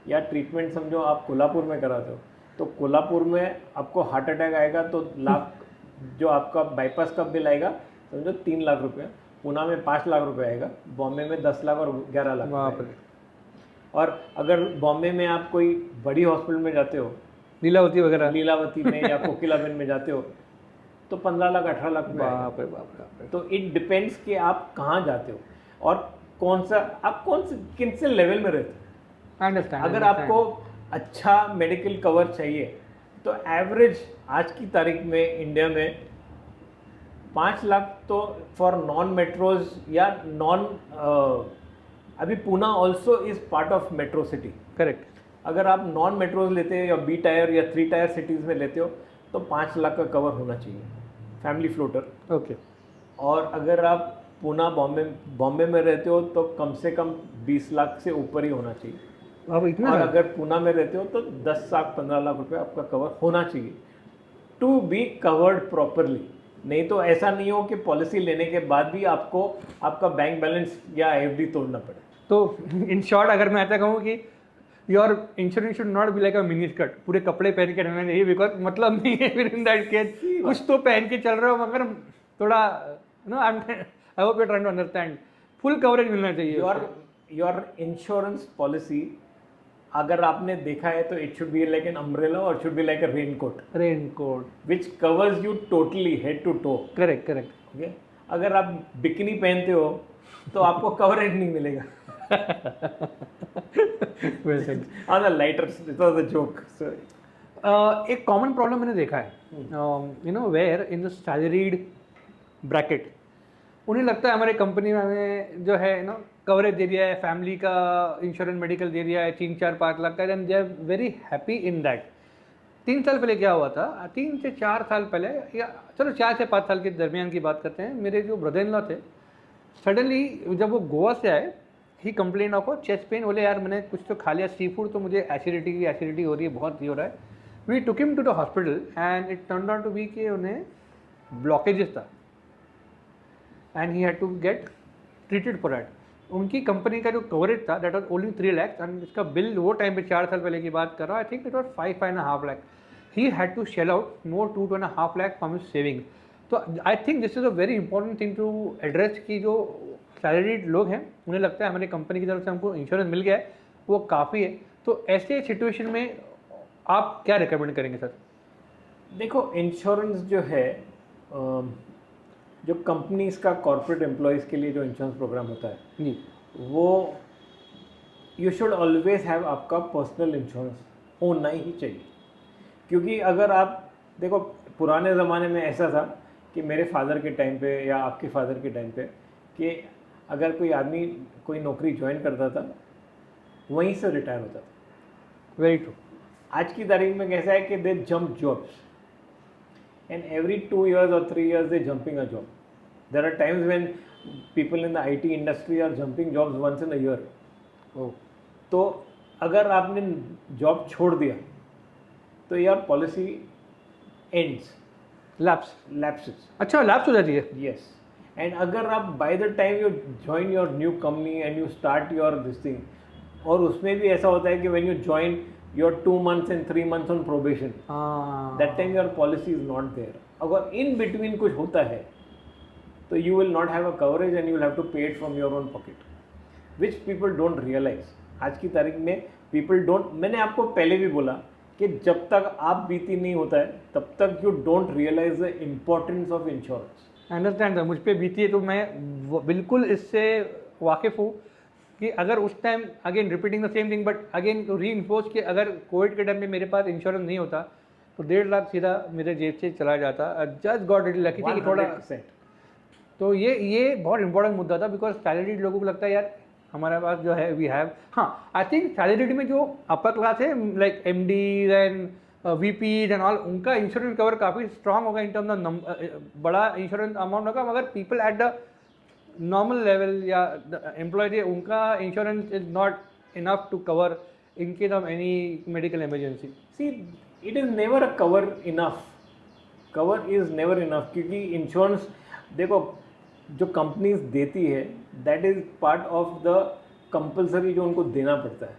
या ट्रीटमेंट समझो आप कोल्हापुर में कराते हो, तो कोल्हापुर में आपको हार्ट अटैक आएगा तो लाख, जो आपका बाईपास का बिल आएगा समझो 3 लाख रुपये, पुणे में 5 लाख रुपये आएगा, बॉम्बे में 10 लाख और 11 लाख बाप रे। और अगर बॉम्बे में आप कोई बड़ी हॉस्पिटल में जाते हो, लीलावती वगैरह, लीलावती में या कोकिलाबेन में जाते हो, तो 15 लाख 18 लाख रुपये आएगा। बाप रे बाप रे बाप रे। तो इट डिपेंड्स कि आप कहाँ जाते हो और आप कौन से किन से लेवल में रहते हो। अंडरस्टैंड। अगर आपको अच्छा मेडिकल कवर चाहिए तो एवरेज आज की तारीख में इंडिया में 5 लाख तो फॉर नॉन मेट्रोज या नॉन, अभी Pune also is part of metro city. Correct. अगर आप नॉन मेट्रोज लेते हो या बी टायर या 3 टायर सिटीज़ में लेते हो तो 5 लाख का कवर होना चाहिए फैमिली फ्लोटर। ओके। और अगर आप पुणे बॉम्बे में रहते हो तो कम से कम 20 लाख से ऊपर ही होना चाहिए। अब इतना और अगर पुणे में रहते हो तो 10 लाख 15 लाख रुपए आपका कवर होना चाहिए टू बी कवर्ड प्रॉपरली। नहीं तो ऐसा नहीं हो कि पॉलिसी लेने के बाद भी आपको आपका बैंक बैलेंस या एफडी तोड़ना पड़े। तो इन शॉर्ट अगर मैं ऐसा कहूँ कि your insurance should not be like a mini skirt, पूरे कपड़े पहन के रहना चाहिए, बिकॉज मतलब नहीं है फिर इन दैट केस कुछ तो पहन के चल रहे हो मगर थोड़ा no I hope you trying to understand, full coverage मिलना चाहिए। योर इंश्योरेंस पॉलिसी अगर आपने देखा है तो it should be like an umbrella और should be like a raincoat which covers you totally head to toe. Correct correct. Okay, अगर आप बिकनी पहनते हो तो आपको कवरेज नहीं मिलेगा। Well said. On the lighter, it was a joke. So, एक कॉमन प्रॉब्लम मैंने देखा है, you know where in the salaried bracket, उन्हें लगता है हमारे कंपनी में हमें जो है नो कवरेज दे दिया है, फैमिली का इंश्योरेंस मेडिकल दे दिया है 3-4-5 लाख का, and they are very happy in that. 3 साल पहले क्या हुआ था, 3 से 4 साल पहले या चलो 4 से 5 साल के दरमियान की बात करते हैं, मेरे जो ब्रदर इन लॉ थे सडनली जब वो गोवा से आए ही कंप्लेन ऑफ चेस्ट पेन, बोले यार मैंने कुछ तो खा लिया सी फूड तो मुझे एसिडिटी हो रही है, बहुत ही हो रहा है। We took him to the hospital and it turn out to be कि उन्हें ब्लॉकेजेस था and he had to get treated for that. उनकी कंपनी का जो कवरेज था that was only 3 lakh and इसका बिल वो टाइम पे 4 साल पहले की बात कर रहा हूँ, I think it was 5.5 lakh. He had to shell out more 2.5 lakh from his saving. तो I think this is a very important thing to address कि जो सैलरीड लोग हैं उन्हें लगता है हमारी कंपनी की तरफ से हमको इंश्योरेंस मिल गया है वो काफ़ी है। तो ऐसे सिचुएशन में आप क्या रिकमेंड करेंगे सर? देखो, इंश्योरेंस जो है जो कंपनीज का कॉर्पोरेट एम्प्लॉयज़ के लिए जो इंश्योरेंस प्रोग्राम होता है जी, वो यू शुड ऑलवेज हैव आपका पर्सनल इंश्योरेंस होना ही चाहिए। क्योंकि अगर आप देखो पुराने ज़माने में ऐसा था कि मेरे फादर के टाइम पे या आपके फादर के टाइम पे कि अगर कोई आदमी कोई नौकरी ज्वाइन करता था वहीं से रिटायर होता था। Very true. आज की तारीख में कैसा है कि they jump jobs and every 2 years or 3 years they jumping a job. There are times when people in the IT industry are jumping jobs once in a year. ओह, तो अगर आपने जॉब छोड़ दिया तो यार पॉलिसी एंड्स लैप्सेस। अच्छा लैप्स हो जाती है। यस, एंड अगर आप by the time you join your new company and you start your this thing, और उसमें भी ऐसा होता है कि when you join your 2 months and 3 months on probation, that time your policy is not there. अगर in between कुछ होता है तो you will not have a coverage and you will have to pay it from your own pocket, which people don't realize. आज की तारीख में people don't, मैंने आपको पहले भी बोला कि जब तक आप बीती नहीं होता है तब तक you don't realize the importance of insurance. Understand, मुझ पे बीती है तो मैं बिल्कुल इससे वाकिफ़ हूँ कि अगर उस time again repeating the same thing but again to reinforce कि अगर कोविड के टाइम में मेरे पास इंश्योरेंस नहीं होता तो 1.5 लाख सीधा मेरे जेब से चला जाता। जस्ट गॉट इट लकी थी थोड़ा। 100%. तो ये बहुत इंपॉर्टेंट मुद्दा था बिकॉज सैलरीड लोगों को लगता है यार हमारे पास जो है वी हैव। हाँ, आई थिंक सैलरीड में जो अपर क्लास है like MDs and VPs and all, उनका इंश्योरेंस कवर काफ़ी स्ट्रांग होगा इन टर्म्स ऑफ बड़ा इंश्योरेंस अमाउंट होगा, मगर people at the normal level या एम्प्लॉय उनका insurance is not enough to cover in case of any medical emergency. See, it is never a cover enough. Cover is never enough क्योंकि इंश्योरेंस देखो जो कंपनीज देती है that is part of the compulsory जो उनको देना पड़ता है,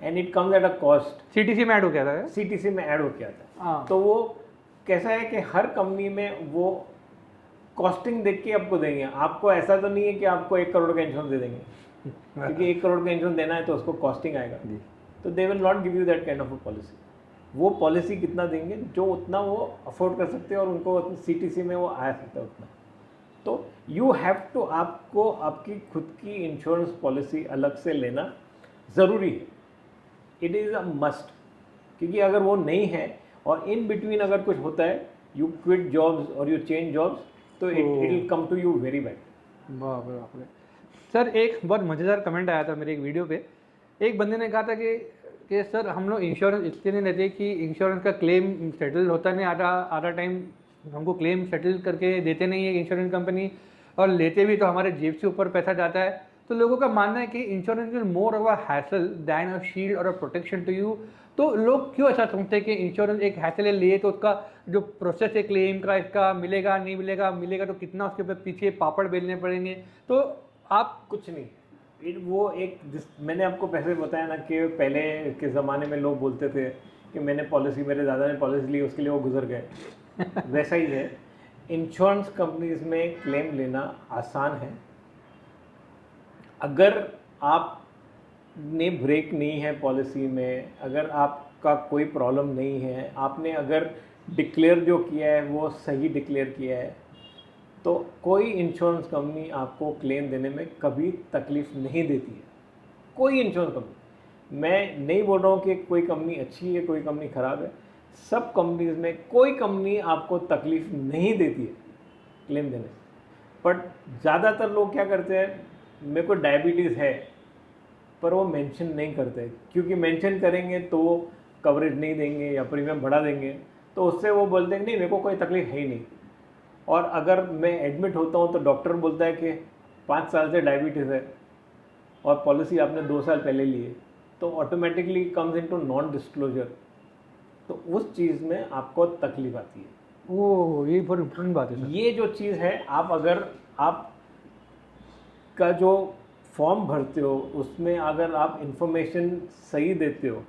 and it comes at a cost. CTC में ऐड हो गया था। CTC में ऐड हो गया था। हाँ। तो वो कैसा है कि हर कंपनी में वो कॉस्टिंग देख के आपको देंगे। आपको ऐसा तो नहीं है कि आपको 1 करोड़ का इंश्योरेंस दे देंगे, क्योंकि 1 करोड़ का इंश्योरेंस देना है तो उसको कॉस्टिंग आएगा। तो they will not give you that kind of a policy. वो पॉलिसी कितना देंगे, जो उतना वो अफोर्ड कर सकते हैं और उनको CTC में वो आ सकता है उतना। तो यू हैव टू, आपको आपकी खुद की इंश्योरेंस पॉलिसी अलग से लेना ज़रूरी है। इट इज़ अ मस्ट, क्योंकि अगर वो नहीं है और इन बिटवीन अगर कुछ होता है, यू क्विट जॉब्स और यू चेंज जॉब्स, तो it will come to you very bad. बाप रे। सर एक बहुत मज़ेदार कमेंट आया था मेरे एक वीडियो पे। एक बंदे ने कहा था कि सर हम लोग इंश्योरेंस इसलिए नहीं लेते कि इंश्योरेंस का क्लेम सेटल होता नहीं, आधा टाइम हमको क्लेम सेटल करके देते नहीं है इंश्योरेंस कंपनी, और लेते भी तो हमारे जेब से ऊपर पैसा जाता है। तो लोगों का मानना है कि insurance is more of a hassle then a shield और अ प्रोटेक्शन टू यू। तो लोग क्यों ऐसा समझते हैं कि इंश्योरेंस एक हैसल है, लिए तो उसका जो प्रोसेस है क्लेम का, इसका मिलेगा नहीं मिलेगा, मिलेगा तो कितना उसके पीछे पापड़ बेलने पड़ेंगे। तो आप कुछ नहीं, वो एक मैंने आपको पहले बताया ना कि पहले के ज़माने में लोग बोलते थे कि मैंने पॉलिसी, मेरे दादा ने पॉलिसी ली, उसके लिए वो गुजर गए। वैसा ही है, इंश्योरेंस कंपनीज में क्लेम लेना आसान है। अगर आपने ब्रेक नहीं है पॉलिसी में, अगर आपका कोई प्रॉब्लम नहीं है, आपने अगर डिक्लेयर जो किया है वो सही डिक्लेयर किया है, तो कोई इंश्योरेंस कंपनी आपको क्लेम देने में कभी तकलीफ़ नहीं देती है। कोई इंश्योरेंस कंपनी, मैं नहीं बोल रहा हूँ कि कोई कंपनी अच्छी है कोई कंपनी ख़राब है, सब कंपनीज में कोई कंपनी आपको तकलीफ़ नहीं देती है क्लेम देने। बट ज़्यादातर लोग क्या करते हैं, मेरे को डायबिटीज़ है, पर वो मेंशन नहीं करते, क्योंकि मेंशन करेंगे तो वो कवरेज नहीं देंगे या प्रीमियम बढ़ा देंगे, तो उससे वो बोलते हैं नहीं मेरे को कोई तकलीफ है ही नहीं। और अगर मैं एडमिट होता हूँ तो डॉक्टर बोलता है कि 5 साल से डायबिटीज़ है और पॉलिसी आपने 2 साल पहले ली है, तो automatically comes into non disclosure, तो उस चीज़ में आपको तकलीफ आती है। वो ये बहुत इम्पोर्टेंट बात है सर। ये जो चीज़ है, आप अगर आप का जो फॉर्म भरते हो उसमें अगर आप इंफॉर्मेशन सही देते हो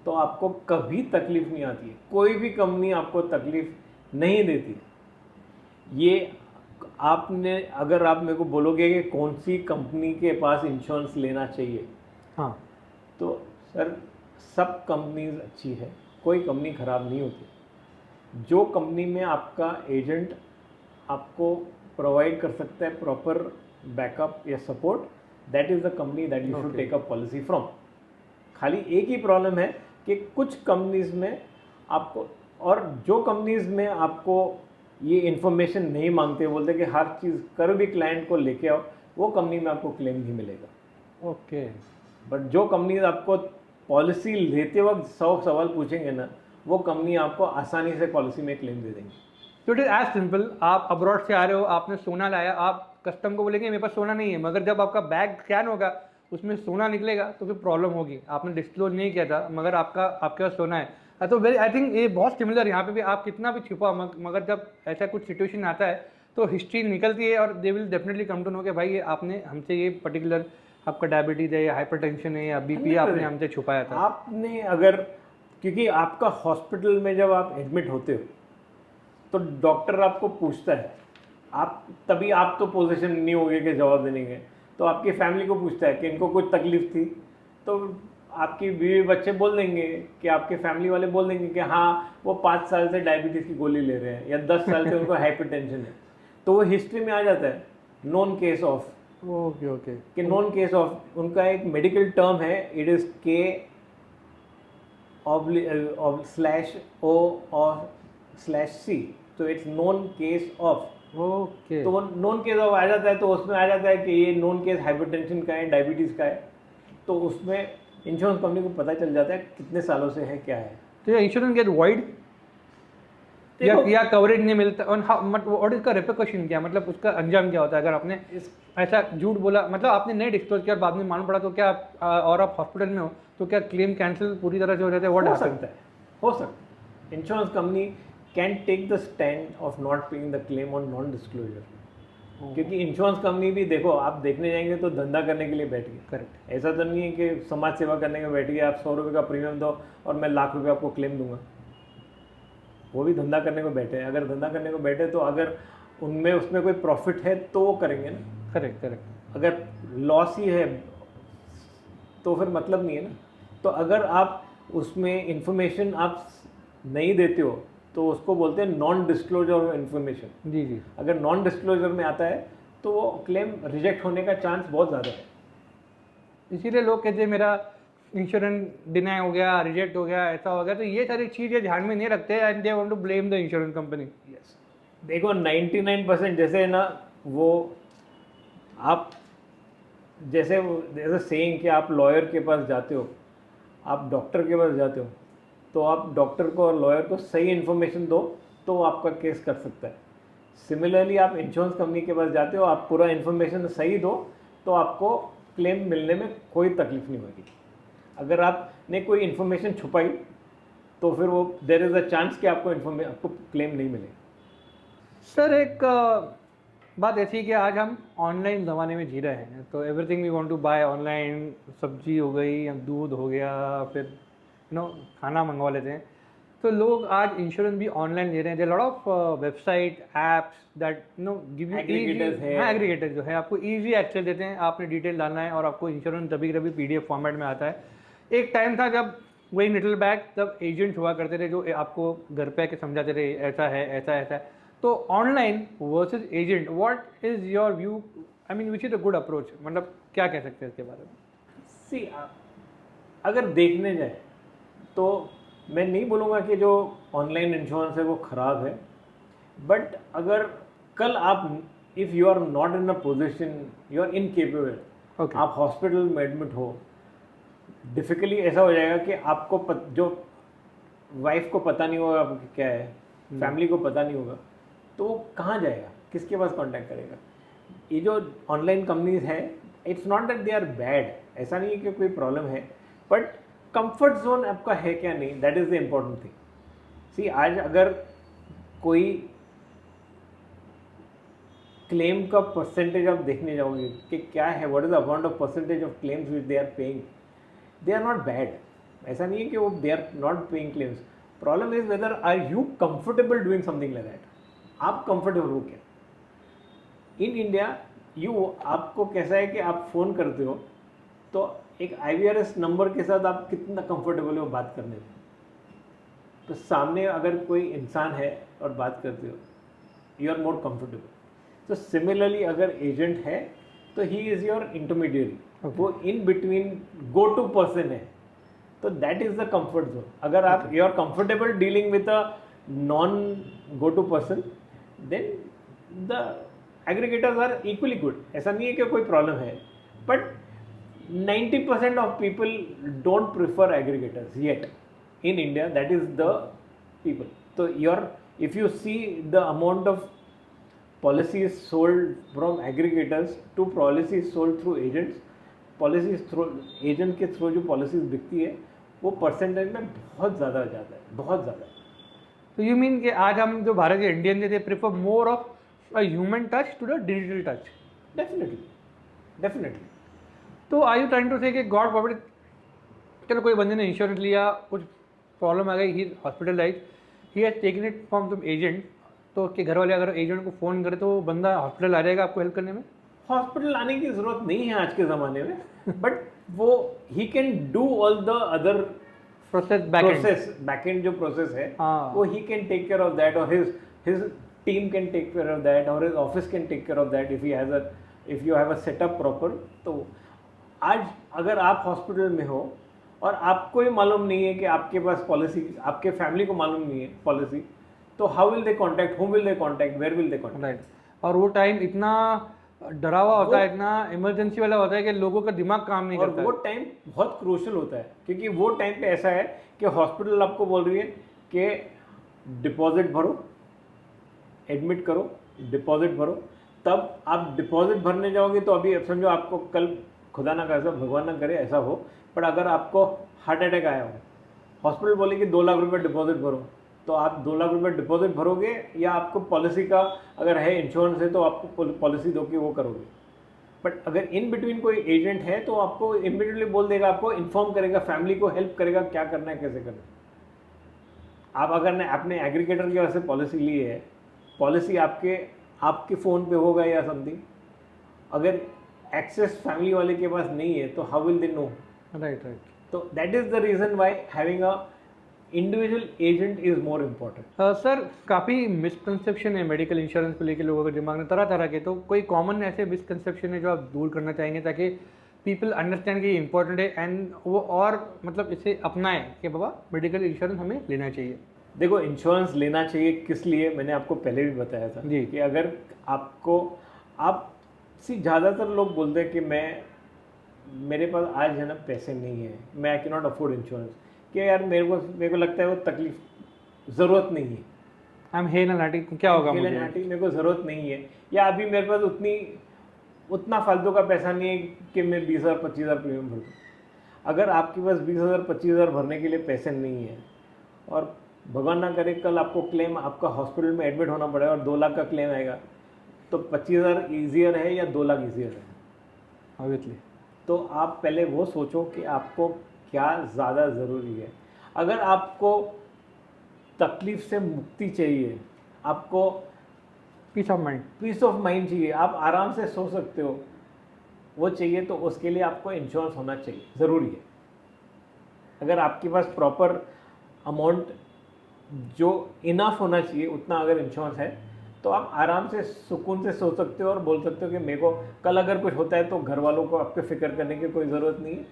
तो आपको कभी तकलीफ नहीं आती है। कोई भी कंपनी आपको तकलीफ नहीं देती। ये आपने, अगर आप मेरे को बोलोगे कि कौन सी कंपनी के पास इंश्योरेंस लेना चाहिए, हाँ, तो सर सब कंपनीज अच्छी है, कोई कंपनी ख़राब नहीं होती। जो कंपनी में आपका एजेंट आपको प्रोवाइड कर सकता है प्रॉपर बैकअप या support, that is the company that you should take a policy from. खाली एक ही प्रॉब्लम है कि कुछ कंपनीज में आपको, और जो कंपनीज में आपको ये इन्फॉर्मेशन नहीं मांगते, बोलते कि हर चीज़ कर भी क्लाइंट को लेके आओ, वो कंपनी में आपको क्लेम नहीं मिलेगा। ओके। बट जो कंपनीज आपको पॉलिसी लेते वक्त 100 सवाल पूछेंगे ना, वो कंपनी आपको आसानी से पॉलिसी में क्लेम दे देंगे। तो इट इज़ एज सिंपल, आप अब्रॉड से आ रहे हो, आपने सोना लाया, आप कस्टम को बोलेंगे मेरे पास सोना नहीं है, मगर जब आपका बैग स्कैन होगा उसमें सोना निकलेगा तो फिर प्रॉब्लम होगी। आपने डिस्क्लोज नहीं किया था मगर आपके पास सोना है। तो वेरी, आई थिंक ये बहुत सिमिलर, यहाँ पे भी आप कितना भी छुपा मगर जब ऐसा कुछ सिचुएशन आता है तो हिस्ट्री निकलती है और they will definitely come to know कि भाई ये आपने हमसे ये पर्टिकुलर आपका डायबिटीज़ है या हाइपरटेंशन है या बीपी आपने हमसे छुपाया था। आपने अगर, क्योंकि आपका हॉस्पिटल में जब आप एडमिट होते हो तो डॉक्टर आपको पूछता है, आप तभी आप तो पोजीशन नहीं होगे कि जवाब देने के, तो आपकी फैमिली को पूछता है कि इनको कुछ तकलीफ थी, तो आपकी बीवी बच्चे बोल देंगे कि आपके फैमिली वाले बोल देंगे कि हाँ वो 5 साल से डायबिटीज़ की गोली ले रहे हैं या 10 साल से उनको हाइपरटेंशन है, तो वो हिस्ट्री में आ जाता है non case of. Okay okay, कि नॉन केस ऑफ, उनका एक मेडिकल टर्म है, इट इज़ K/O//C, तो it's non case of. Okay, तो वो नॉन केस ऑफ आ जाता है, तो उसमें आ जाता है कि ये नॉन केस हाइपरटेंशन का है, डायबिटीज़ का है, तो उसमें इंश्योरेंस कंपनी को पता चल जाता है कितने सालों से है क्या है। तो ये इंश्योरेंस गेट वॉइड या कवरेज नहीं मिलता, और इसका रिपरकशन क्या, मतलब उसका अंजाम क्या होता है अगर आपने ऐसा झूठ बोला, मतलब आपने नहीं डिस्क्लोज किया और बाद में मालूम पड़ा तो क्या और आप हॉस्पिटल में हो तो क्या क्लेम कैंसिल पूरी तरह से हो जाता है? What happens? हो सकता है। Insurance company can take the stand of not paying the claim on non disclosure. क्योंकि इंश्योरेंस कंपनी भी देखो, आप देखने जाएंगे तो धंधा करने के लिए बैठ गए। करेक्ट। ऐसा तो नहीं है कि समाज सेवा करने के बैठ गए, आप 100 रुपये का प्रीमियम दो और मैं लाख रुपये आपको क्लेम दूंगा। वो भी धंधा करने को बैठे हैं। अगर धंधा करने को बैठे तो अगर उनमें उसमें कोई प्रॉफिट है तो वो करेंगे ना। Correct correct. अगर लॉस ही है तो फिर मतलब नहीं है ना। तो अगर आप उसमें इंफॉर्मेशन आप नहीं देते हो तो उसको बोलते हैं नॉन डिस्क्लोजर ऑफ इन्फॉर्मेशन। जी जी। अगर नॉन डिस्क्लोजर में आता है तो वो क्लेम रिजेक्ट होने का चांस बहुत ज़्यादा है। इसीलिए लोग कहते हैं मेरा इंश्योरेंस डिनाई हो गया, रिजेक्ट हो गया, ऐसा हो गया, तो ये सारी चीज़ें ध्यान में नहीं रखते and they want to blame the insurance company. Yes, देखो 99% जैसे है ना, वो आप जैसे सेइंग कि आप लॉयर के पास जाते हो, आप डॉक्टर के पास जाते हो, तो आप डॉक्टर को और लॉयर को सही इन्फॉर्मेशन दो तो वो आपका केस कर सकता है। सिमिलरली आप इंश्योरेंस कंपनी के पास जाते हो, आप पूरा इन्फॉर्मेशन सही दो तो आपको क्लेम मिलने में कोई तकलीफ नहीं होगी। अगर आपने कोई इन्फॉर्मेशन छुपाई तो फिर वो देयर इज़ अ चांस कि आपको क्लेम नहीं मिले। सर एक बात ऐसी है कि आज हम ऑनलाइन ज़माने में जी रहे हैं, तो everything we want to buy online. सब्जी हो गई या दूध हो गया, फिर खाना मंगवा लेते हैं। तो लोग आज इंश्योरेंस भी ऑनलाइन ले रहे हैं। There lot of website apps that give you Aggregators है। एग्रीगेटर जो है आपको ईजी एक्सेस देते हैं। आपने डिटेल डालना है और आपको इंश्योरेंस कभी कभी PDF फॉर्मेट में आता है। एक टाइम था जब वही लिटिल बैग तब एजेंट हुआ करते थे जो आपको घर पे आके समझाते थे ऐसा है ऐसा ऐसा है। तो online versus agent, what is your view? I mean which is a good approach, मतलब क्या कह सकते हैं इसके बारे में? सी, अगर देखने जाए तो मैं नहीं बोलूँगा कि जो ऑनलाइन इंश्योरेंस है वो ख़राब है, बट अगर कल आप if you are not in a position, you are incapable, Okay. आप हॉस्पिटल में एडमिट हो, डिफ़िकल्टली ऐसा हो जाएगा कि आपको जो वाइफ को पता नहीं होगा क्या है, फैमिली को पता नहीं होगा, तो वो कहाँ जाएगा, किसके पास कांटेक्ट करेगा? ये जो ऑनलाइन कंपनीज है, it's not that they are bad, ऐसा नहीं है कि कोई प्रॉब्लम है, बट कंफर्ट जोन आपका है क्या नहीं, that is the important thing. See, आज अगर कोई क्लेम का परसेंटेज आप देखने जाओगे कि क्या है, what is the amount of percentage of claims which they are paying, they are not bad. ऐसा नहीं है कि वो they are not paying claims. Problem is whether are you comfortable doing something like that. आप कंफर्टेबल हो क्या? इन इंडिया आपको कैसा है कि आप फ़ोन करते हो तो एक IVRS नंबर के साथ आप कितना कंफर्टेबल हो बात करने में, तो सामने अगर कोई इंसान है और बात करते हो, यू आर मोर कंफर्टेबल। तो सिमिलरली अगर एजेंट है तो ही इज़ योर इंटरमीडिएरी, वो in between go to person है, तो that is the comfort zone. अगर आप you are comfortable dealing with a non go to person, then the aggregators are equally good. ऐसा नहीं है कि कोई प्रॉब्लम है, but 90% of people don't prefer aggregators yet in India. That is the people. So if you see the amount of policies sold from aggregators to policies sold through agents, policies through agent के through जो policies बिकती है वो परसेंटेज में बहुत ज़्यादा हो जाता है, बहुत ज़्यादा। तो यू मीन कि आज हम जो भारत के Indian they prefer more of a human touch to the digital touch? Definitely. तो are you trying to say कि गॉड फॉरबिड, चलो कोई बंदे ने इंश्योरेंस लिया, कुछ प्रॉब्लम आ गई, he hospitalize, he has taken it from some agent, तो उसके घर वाले अगर एजेंट को फ़ोन करे तो बंदा हॉस्पिटल आ जाएगा आपको हेल्प करने में? हॉस्पिटल आने की ज़रूरत नहीं है आज के ज़माने में, बट वो he can do all the other back end जो प्रोसेस है, वो he can take care of that, और his team can take care of that, और his office can take care of that if you have a setup proper. तो आज अगर आप हॉस्पिटल में हो और आपको ही मालूम नहीं है कि आपके पास पॉलिसी, आपके फैमिली को मालूम नहीं है पॉलिसी, तो how will they contact, home will they contact, where will they contact? और वो टाइम इतना डरा हुआ होता है, इतना इमरजेंसी वाला होता है कि लोगों का दिमाग काम नहीं करता। और वो टाइम बहुत क्रूशियल होता है, क्योंकि वो टाइम पे ऐसा है कि हॉस्पिटल आपको बोल रही है कि डिपॉजिट भरो, एडमिट करो, डिपॉजिट भरो। तब आप डिपॉजिट भरने जाओगे तो अभी समझो आपको कल खुदा ना करे, भगवान ना करे ऐसा हो, पर अगर आपको हार्ट अटैक आया हो, हॉस्पिटल बोले कि 2 लाख रुपए डिपॉजिट भरो, तो आप 2 लाख रुपए डिपॉजिट भरोगे, या आपको पॉलिसी का अगर है, इंश्योरेंस है, तो आपको पॉलिसी दो कि वो करोगे। बट अगर इन बिटवीन कोई एजेंट है तो आपको इमीडिएटली बोल देगा, आपको इन्फॉर्म करेगा, फैमिली को हेल्प करेगा क्या करना है, कैसे करना है। आप अगर ने अपने एग्रीगेटर की वजह से पॉलिसी ली है, पॉलिसी आपके फ़ोन पे होगा या समथिंग, अगर एक्सेस फैमिली वाले के पास नहीं है तो how will they know? Right. तो that is the reason why having a individual agent is more important. Sir काफ़ी मिसकंसेप्शन है मेडिकल इंश्योरेंस को लेकर लोगों के दिमाग में तरह तरह के, तो कोई कॉमन ऐसे मिसकंसेप्शन है जो आप दूर करना चाहेंगे ताकि पीपल अंडरस्टैंड कि ये इंपॉर्टेंट है एंड वो और मतलब इसे अपनाएं कि बाबा मेडिकल इंश्योरेंस हमें लेना चाहिए? देखो, इंश्योरेंस लेना चाहिए किस लिए, मैंने आपको पहले भी बताया था जी। कि अगर आप ज़्यादातर लोग बोलते हैं कि मेरे पास आज है ना पैसे नहीं है, मैं I can not afford insurance, कि यार मेरे को लगता है वो तकलीफ ज़रूरत नहीं है, आई एम हेल नाटी, क्या होगा मुझे, मेरे को ज़रूरत नहीं है, या अभी मेरे पास उतना फालतू का पैसा नहीं है कि मैं 20,000 25,000 प्रीमियम भर दूँ। अगर आपके पास 20,000 25,000 भरने के लिए पैसे नहीं है, और भगवान ना करे कल आपको क्लेम, आपका हॉस्पिटल में एडमिट होना पड़ेगा और 2 लाख का क्लेम आएगा, तो 25,000 ईजियर है या 2 लाख ईजियर है? ऑब्वियसली। तो आप पहले वो सोचो कि आपको क्या ज़्यादा ज़रूरी है। अगर आपको तकलीफ से मुक्ति चाहिए, आपको पीस ऑफ माइंड चाहिए, आप आराम से सो सकते हो, वो चाहिए, तो उसके लिए आपको इंश्योरेंस होना चाहिए, ज़रूरी है। अगर आपके पास प्रॉपर अमाउंट जो इनफ होना चाहिए उतना अगर इंश्योरेंस है, तो आप आराम से सुकून से सो सकते हो और बोल सकते हो कि मेरे को कल अगर कुछ होता है तो घर वालों को आपके फिक्र करने की कोई ज़रूरत नहीं है।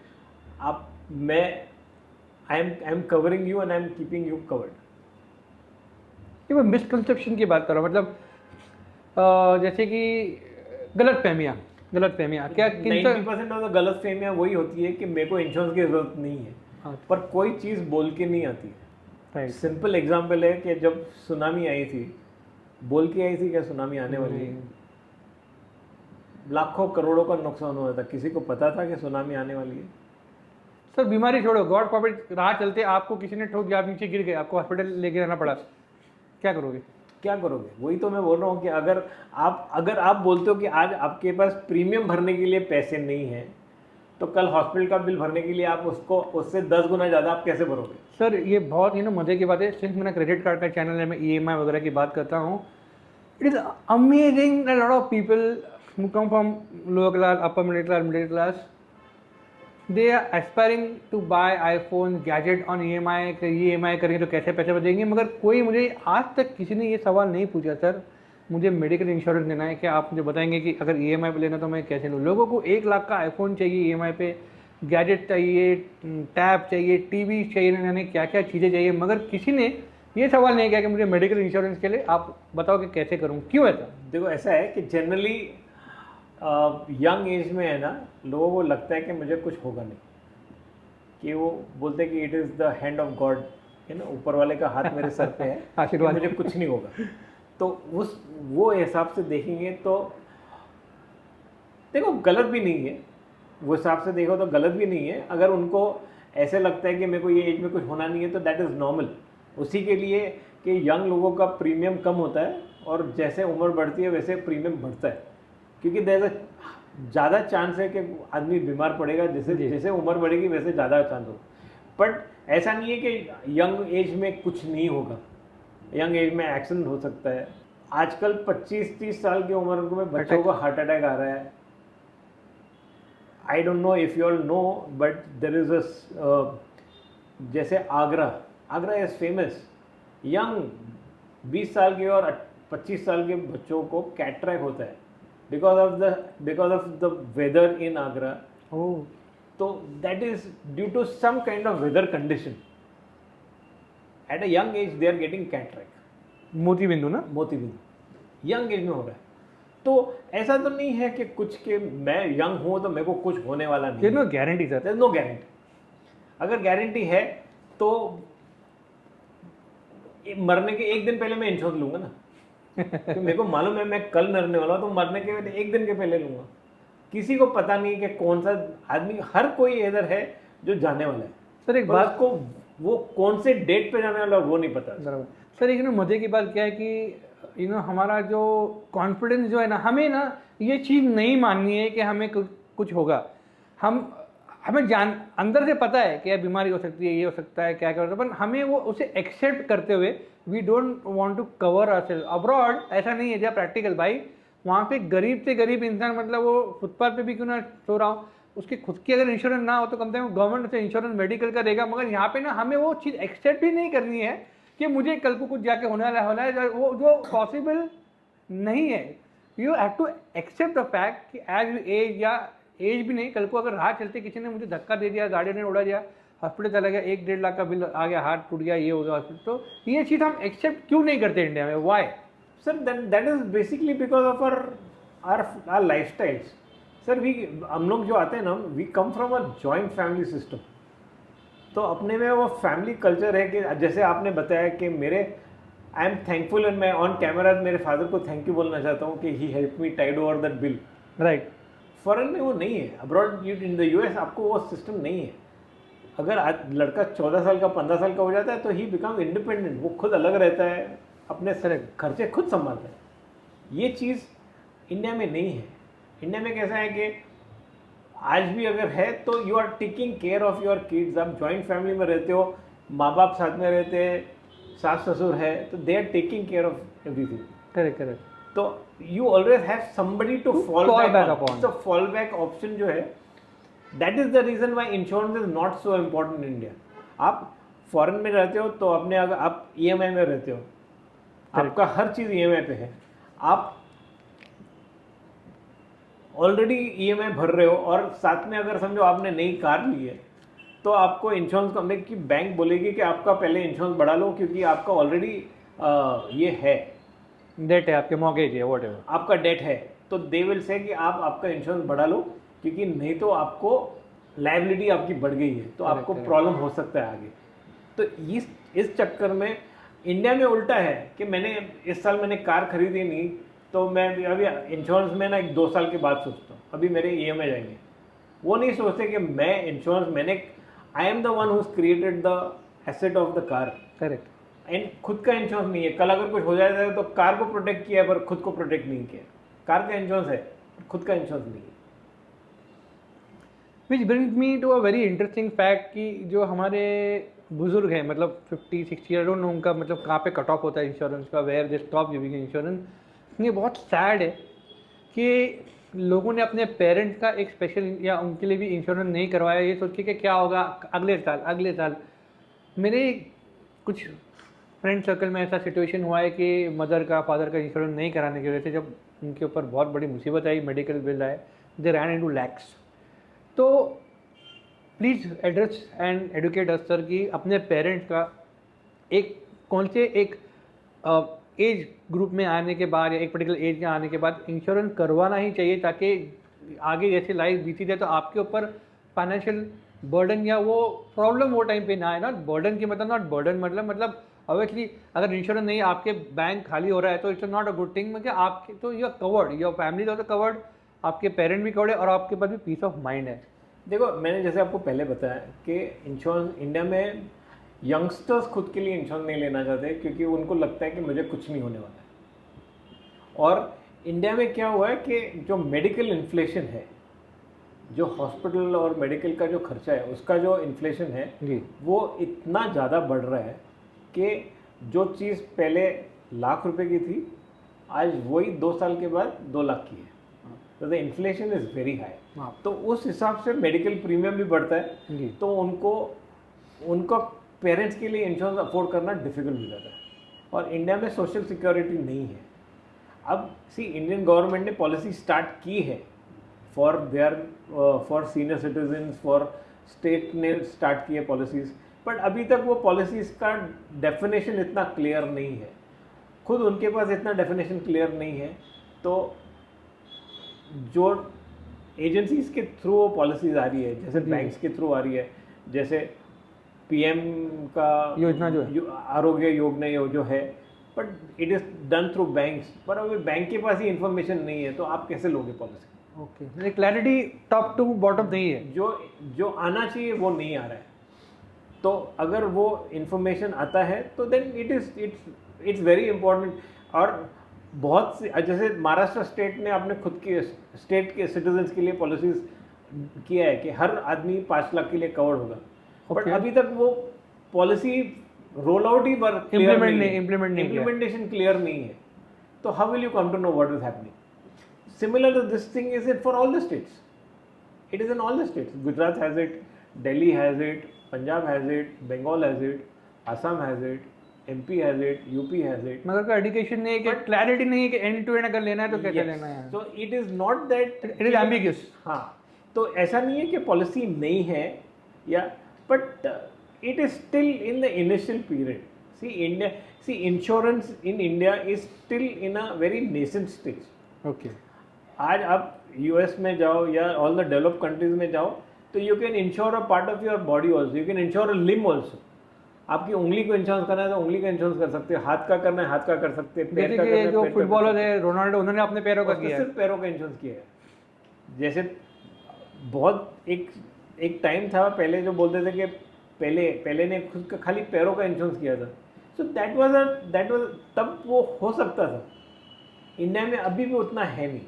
I am covering you and I am keeping you covered. ये मैं मिसकंसेप्शन की बात कर रहा हूँ, मतलब जैसे कि गलत फहमियाँ क्या 90% ऑफ द गलत फहमियाँ वही होती है कि मेरे को इंश्योरेंस की ज़रूरत नहीं है। हाँ। पर कोई चीज़ बोल के नहीं आती है। राइट। सिंपल एग्जांपल है कि जब सुनामी आई थी, बोल के आई थी क्या सुनामी आने वाली है? लाखों करोड़ों का नुकसान हुआ था, किसी को पता था कि सुनामी आने वाली है? सर बीमारी छोड़ो, गॉड फॉरबिड राह चलते आपको किसी ने ठोक दिया, आप नीचे गिर गए, आपको हॉस्पिटल लेके जाना पड़ा, क्या करोगे? वही तो मैं बोल रहा हूँ कि अगर आप बोलते हो कि आज आपके पास प्रीमियम भरने के लिए पैसे नहीं है, तो कल हॉस्पिटल का बिल भरने के लिए आप उससे 10 गुना ज़्यादा आप कैसे भरोगे? सर ये बहुत ही ना मज़े की बात है, सिंस मेरा क्रेडिट कार्ड का चैनल है, मैं EMI वगैरह की बात करता हूँ, it is amazing that lot of people who come from lower class, upper middle class, they are aspiring to buy iPhone, gadget on EMI, EMI करेंगे तो कैसे पैसे बचेंगे, मगर कोई मुझे आज तक किसी ने ये सवाल नहीं पूछा, सर मुझे मेडिकल इंश्योरेंस लेना है, क्या आप मुझे बताएंगे कि अगर EMI पे लेना तो मैं कैसे लूँ? लोगों को 1 लाख का iPhone चाहिए EMI पे, गैजेट चाहिए, टैब चाहिए, टीवी चाहिए, यानी क्या क्या चीज़ें चाहिए, मगर किसी ने ये सवाल नहीं किया कि मुझे मेडिकल इंश्योरेंस के लिए आप बताओ कि कैसे करूँ, क्यों ऐसा? देखो, ऐसा है कि जनरली यंग एज में है ना, लोगों को लगता है कि मुझे कुछ होगा नहीं, कि वो बोलते हैं कि it is the hand of God, है ना, ऊपर वाले का हाथ मेरे सर पे है, आशीर्वाद, मुझे कुछ नहीं होगा। तो वो हिसाब से देखेंगे तो देखो गलत भी नहीं है, वो हिसाब से देखो तो गलत भी नहीं है। अगर उनको ऐसे लगता है कि मेरे को ये एज में कुछ होना नहीं है तो दैट इज़ नॉर्मल। उसी के लिए कि यंग लोगों का प्रीमियम कम होता है और जैसे उम्र बढ़ती है वैसे प्रीमियम बढ़ता है, क्योंकि देयर ज़्यादा चांस है कि आदमी बीमार पड़ेगा, जैसे उम्र बढ़ेगी वैसे ज़्यादा चांस होगा। बट ऐसा नहीं है कि यंग एज में कुछ नहीं होगा, यंग एज में एक्सीडेंट हो सकता है। आजकल 25-30 साल की उम्र में बच्चों को हार्ट अटैक आ रहा है। I don't know if you all know, but there is जैसे आगरा इज़ फेमस, यंग 20 साल के और 25 साल के बच्चों को कैटरैक्ट होता है because of the weather in Agra. Oh. So that is due to some kind of weather condition. At a young age they are getting cataract. मोतीबिंदु ना? मोतीबिंदु यंग एज में हो रहा है। तो ऐसा तो नहीं है कि कुछ के मैं यंग हूँ तो मेरे को कुछ होने वाला नहीं। There's no guarantee sir. There's no guarantee. अगर गारंटी है तो मरने के 1 दिन पहले मैं इंश्योरेंस लूंगा ना, तो मेरे को मालूम है मैं कल मरने वाला हूँ, तो मरने के 1 दिन के पहले लूंगा। किसी को पता नहीं कि कौन सा आदमी, हर कोई इधर है जो जाने वाला है। सर एक बात को वो कौन से डेट पे जाने वाला है वो नहीं पता। सर एक मज़े की बात क्या है कि हमारा जो कॉन्फिडेंस जो है ना, हमें ना ये चीज़ नहीं माननी है कि हमें कुछ होगा। हमें अंदर से पता है कि यह बीमारी हो सकती है, ये हो सकता है, क्या क्या होता है, पर हमें वो उसे एक्सेप्ट करते हुए we don't want to cover ourself. Abroad ऐसा नहीं है, जहाँ प्रैक्टिकल भाई वहाँ पे गरीब से गरीब इंसान, मतलब वो फुटपाथ पे भी क्यों ना सो रहा हो, उसकी खुद की अगर इंश्योरेंस ना हो तो कम से कम गवर्नमेंट से इंश्योरेंस मेडिकल का देगा। मगर यहाँ पे ना हमें वो चीज़ एक्सेप्ट ही नहीं करनी है कि मुझे कल को कुछ जाके होने वाला है, वो जो पॉसिबल नहीं है। You have to accept the fact कि एज यू एज, या एज भी नहीं, कल को अगर राह चलते किसी ने मुझे धक्का दे दिया, गाड़ी ने उड़ा दिया, हॉस्पिटल चला गया, 1-1.5 लाख का बिल आ गया, हाथ टूट गया, ये हो गया हॉस्पिटल, तो ये चीज़ हम एक्सेप्ट क्यों नहीं करते इंडिया में? Why? Sir that is basically because of our lifestyles. Sir हम लोग जो आते हैं ना, we come from a joint family system. तो अपने में वो फैमिली कल्चर है कि जैसे आपने बताया कि आई एम थैंकफुल, एंड मैं ऑन कैमरा मेरे फादर को थैंक यू बोलना चाहता हूँ कि he help me tide over that bill. Right. Foreign में वो नहीं है, अब्रॉड इन द यूएस आपको वो सिस्टम नहीं है। अगर आज लड़का 14 साल का 15 साल का हो जाता है तो ही बिकम इंडिपेंडेंट, वो खुद अलग रहता है, अपने खर्चे खुद संभालता है। ये चीज़ इंडिया में नहीं है। इंडिया में कैसा है कि आज भी अगर है तो you are taking care of your kids. आप जॉइंट फैमिली में रहते हो, माँ बाप साथ में रहते हैं, सास ससुर है, तो they are taking care of everything. Correct. तो you always have somebody to fall back upon. तो फॉल बैक ऑप्शन जो है, that is the reason why insurance is not so important in India. आप फॉरेन में रहते हो तो अपने, अगर आप ईएमआई में रहते हो, आपका हर चीज़ ईएमआई पे है, आप ऑलरेडी ईएमआई भर रहे हो, और साथ में अगर समझो आपने नई कार ली है तो आपको इंश्योरेंस कंपनी की बैंक बोलेगी कि आपका पहले इंश्योरेंस बढ़ा लो, क्योंकि आपका ऑलरेडी ये है, डेट है, आपके मॉर्गेज है, व्हाटएवर आपका डेट है। तो दे विल से कि आप आपका इंश्योरेंस बढ़ा लो, क्योंकि नहीं तो आपको लायबिलिटी आपकी बढ़ गई है, तो आपको प्रॉब्लम हो सकता है आगे। तो इस चक्कर में इंडिया में उल्टा है कि मैंने इस साल मैंने कार खरीदी नहीं, तो मैं अभी इंश्योरेंस में ना 1-2 साल के बाद सोचता हूँ, अभी मेरे ईएमआई जाएंगे। वो नहीं सोचते कि मैं insurance, I am the one who created the asset of the car. Correct. And खुद का इंश्योरेंस नहीं है, कल अगर कुछ हो जाएगा तो कार को प्रोटेक्ट किया है पर खुद को प्रोटेक्ट नहीं किया। कार का इंश्योरेंस है, खुद का इंश्योरेंस नहीं है। Which brings me to a very interesting fact कि जो हमारे बुजुर्ग हैं, मतलब 50-60 आई डोंट नो उनका मतलब कहाँ पे कट ऑफ होता है इंश्योरेंस का, where they stop giving insurance. ये बहुत सैड है कि लोगों ने अपने पेरेंट्स का एक स्पेशल या उनके लिए भी इंश्योरेंस नहीं करवाया, ये सोच के कि क्या होगा अगले साल। मेरे कुछ फ्रेंड सर्कल में ऐसा सिचुएशन हुआ है कि मदर का, फादर का इंश्योरेंस नहीं कराने की वजह से जब उनके ऊपर बहुत बड़ी मुसीबत आई, मेडिकल बिल आए, दे रैन इनटू लैक्स। तो please address and educate us sir कि अपने पेरेंट्स का एक कौन से एक एज ग्रुप में आने के बाद या एक पर्टिकुलर एज में आने के बाद इंश्योरेंस करवाना ही चाहिए, ताकि आगे जैसे लाइफ बीती जाए तो आपके ऊपर फाइनेंशियल बर्डन या वो प्रॉब्लम वो टाइम पे ना आए। नॉट बर्डन की मतलब, नॉट बर्डन मतलब ऑब्वियसली अगर इंश्योरेंस नहीं, आपके बैंक खाली हो रहा है तो it's not a good thing. मतलब आपके तो you are covered, your family also covered, आपके पेरेंट भी कवर्ड है, और आपके पास भी पीस ऑफ माइंड है। देखो, मैंने जैसे आपको पहले बताया कि इंश्योरेंस इंडिया में यंगस्टर्स खुद के लिए इंश्योरेंस नहीं लेना चाहते, क्योंकि उनको लगता है कि मुझे कुछ नहीं होने वाला है। और इंडिया में क्या हुआ है कि जो मेडिकल इन्फ्लेशन है, जो हॉस्पिटल और मेडिकल का जो खर्चा है, उसका जो इन्फ्लेशन है जी, वो इतना ज़्यादा बढ़ रहा है कि जो चीज़ पहले लाख रुपए की थी, आज वही 2 साल के बाद 2 लाख की है। तो the inflation is very high. तो उस हिसाब से मेडिकल प्रीमियम भी बढ़ता है जी। तो उनको पेरेंट्स के लिए इंश्योरेंस अफोर्ड करना डिफिकल्ट हो जाता है। और इंडिया में सोशल सिक्योरिटी नहीं है। अब इंडियन गवर्नमेंट ने पॉलिसी स्टार्ट की है for senior citizens, for state ने स्टार्ट की है पॉलिसीज़, बट अभी तक वो पॉलिसीज़ का डेफिनेशन इतना क्लियर नहीं है। खुद उनके पास इतना डेफिनेशन क्लियर नहीं है, तो जो एजेंसीज के थ्रू वो पॉलिसीज आ रही है, जैसे बैंक्स के थ्रू आ रही है, जैसे पीएम का योजना जो है, आरोग्य योजना जो है, but it is done through banks. पर अभी बैंक के पास ही इंफॉर्मेशन नहीं है, तो आप कैसे लोगे policy? Okay, clarity top to bottom नहीं है। जो आना चाहिए वो नहीं आ रहा है। तो अगर वो इंफॉर्मेशन आता है तो देन इट्स वेरी इम्पोर्टेंट। और बहुत सी, जैसे महाराष्ट्र स्टेट ने अपने खुद के स्टेट के सिटीजन्स के लिए पॉलिसीज किया है कि हर आदमी 5 लाख के लिए कवर्ड होगा, बट अभी तक वो पॉलिसी रोल आउट ही पर इम्प्लीमेंटेशन क्लियर नहीं है। तो how will you come to know what is happening? Similar this thing is it for all the states, it is in all the states. Gujarat has it, Delhi has it, Punjab has it, Bengal has it, Assam has it, MP has it, UP has it. मगर का एजुकेशन नहीं है कि क्लैरिटी नहीं है कि एंड टू एंड अगर लेना है तो कैसे लेना है। So it is not that it is ambiguous. हाँ, तो ऐसा नहीं है कि पॉलिसी नहीं है या, but it is still in the initial period. See insurance in India is still in a very nascent stage. Okay. आज आप यूएस में जाओ या ऑल द डेवलप कंट्रीज में जाओ तो you can insure a part of your body also, you can insure a limb also. आपकी उंगली को इंश्योरेंस करना है तो उंगली का इंश्योरेंस कर सकते हैं, हाथ का करना है हाथ का कर सकते हैं, पैर का करना है जो फुटबॉलर है रोनाल्डो, उन्होंने अपने पैरों का किया है, सिर्फ पैरों का इंश्योरेंस किया है। जैसे बहुत एक टाइम था पहले जो बोलते थे कि पहले ने खुद का खाली पैरों का इंश्योरेंस किया था। सो दैट वाज तब वो हो सकता था। इंडिया में अभी भी उतना है नहीं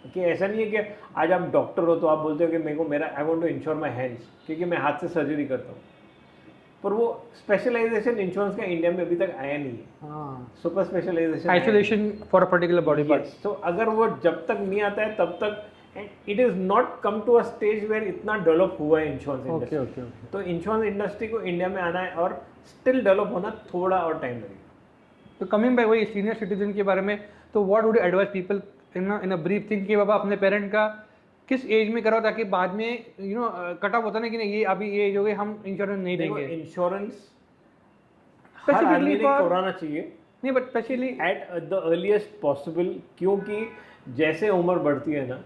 कि ऐसा नहीं है कि आज आप डॉक्टर हो तो आप बोलते हो कि मेरे को I want to insure my hands क्योंकि मैं हाथ से सर्जरी करता हूँ, पर वो स्पेशलाइजेशन इंश्योरेंस का इंडिया में अभी तक आया नहीं है। Super specialization, isolation for a particular body part. तो अगर वो जब तक नहीं आता है तब तक it is not come to a stage where इतना डेवलप हुआ है इंश्योरेंस इंडस्ट्री। तो इंश्योरेंस इंडस्ट्री को इंडिया में आना है और स्टिल डेवलप होना थोड़ा और टाइम लगेगा। तो कमिंग बैक वही सीनियर सिटीजन के बारे में, तो what would you advice people in a brief thing कि बाबा अपने पेरेंट का किस एज में करो ताकि बाद में कट ऑफ होता ना कि नहीं ये अभी ये एज हो गई हम इंश्योरेंस नहीं देंगे। इंश्योरेंस हर आदमी को कराना चाहिए, नहीं but specially at the earliest possible, क्योंकि जैसे उम्र बढ़ती है ना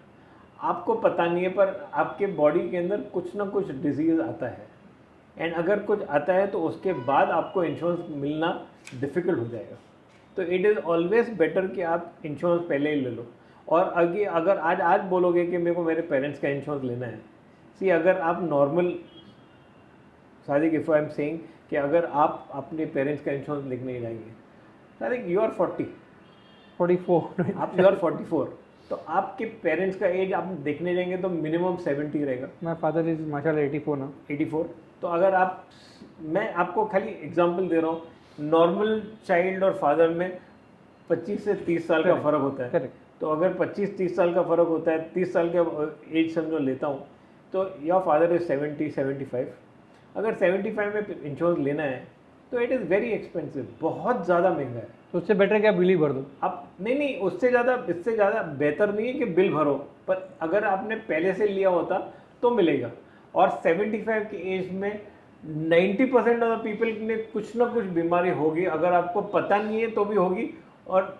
आपको पता नहीं है पर आपके बॉडी के अंदर कुछ ना कुछ डिजीज़ आता है, एंड अगर कुछ आता है तो उसके बाद आपको इंश्योरेंस मिलना डिफ़िकल्ट हो जाएगा। तो इट इज़ ऑलवेज बेटर कि आप इंश्योरेंस पहले ही ले लो। और अगर आज बोलोगे कि मेरे को मेरे पेरेंट्स का इंश्योरेंस लेना है, सी अगर आप normal Sadiq if I am saying कि अगर आप अपने पेरेंट्स का इंश्योरेंस लेने जाएंगे, सादिक यू आर 44 आप यू आर 44, तो आपके पेरेंट्स का एज आप देखने जाएंगे तो मिनिमम 70 रहेगा। माय फादर इज माशाल्लाह 84 ना, 84। तो अगर मैं आपको खाली एग्जांपल दे रहा हूँ, नॉर्मल चाइल्ड और फादर में 25 से 30 साल का फ़र्क होता है। करेक्ट। तो अगर 25-30 साल का फ़र्क होता है, 30 साल का एज समझो लेता हूँ, तो योर फादर इज 70-75। अगर 75 में इंश्योरेंस लेना है तो इट इज़ वेरी एक्सपेंसिव, बहुत ज़्यादा महंगा है। तो उससे बेटर क्या बिल ही भर दो आप। नहीं, इससे ज़्यादा बेहतर नहीं है कि बिल भरो, पर अगर आपने पहले से लिया होता तो मिलेगा। और 75 की एज में 90% ऑफ द पीपल ने कुछ ना कुछ बीमारी होगी, अगर आपको पता नहीं है तो भी होगी, और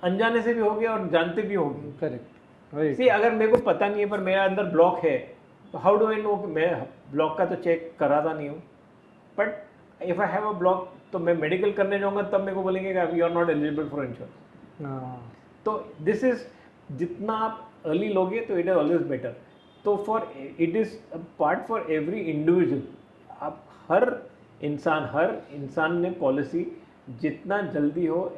अनजाने से भी होगी और जानते भी होगी। करेक्ट। सी अगर मेरे को पता नहीं है पर मेरा अंदर ब्लॉक है तो हाउ डू आई नो कि मैं ब्लॉक का तो चेक कराता नहीं हूँ, but if I have a block तो मैं मेडिकल करने जाऊँगा तब मेरे को बोलेंगे कि you are not eligible for insurance. तो दिस इज जितना आप अर्ली लोगे तो इट इज़ ऑलवेज बेटर। तो it is part for every individual. आप हर इंसान ने पॉलिसी जितना जल्दी हो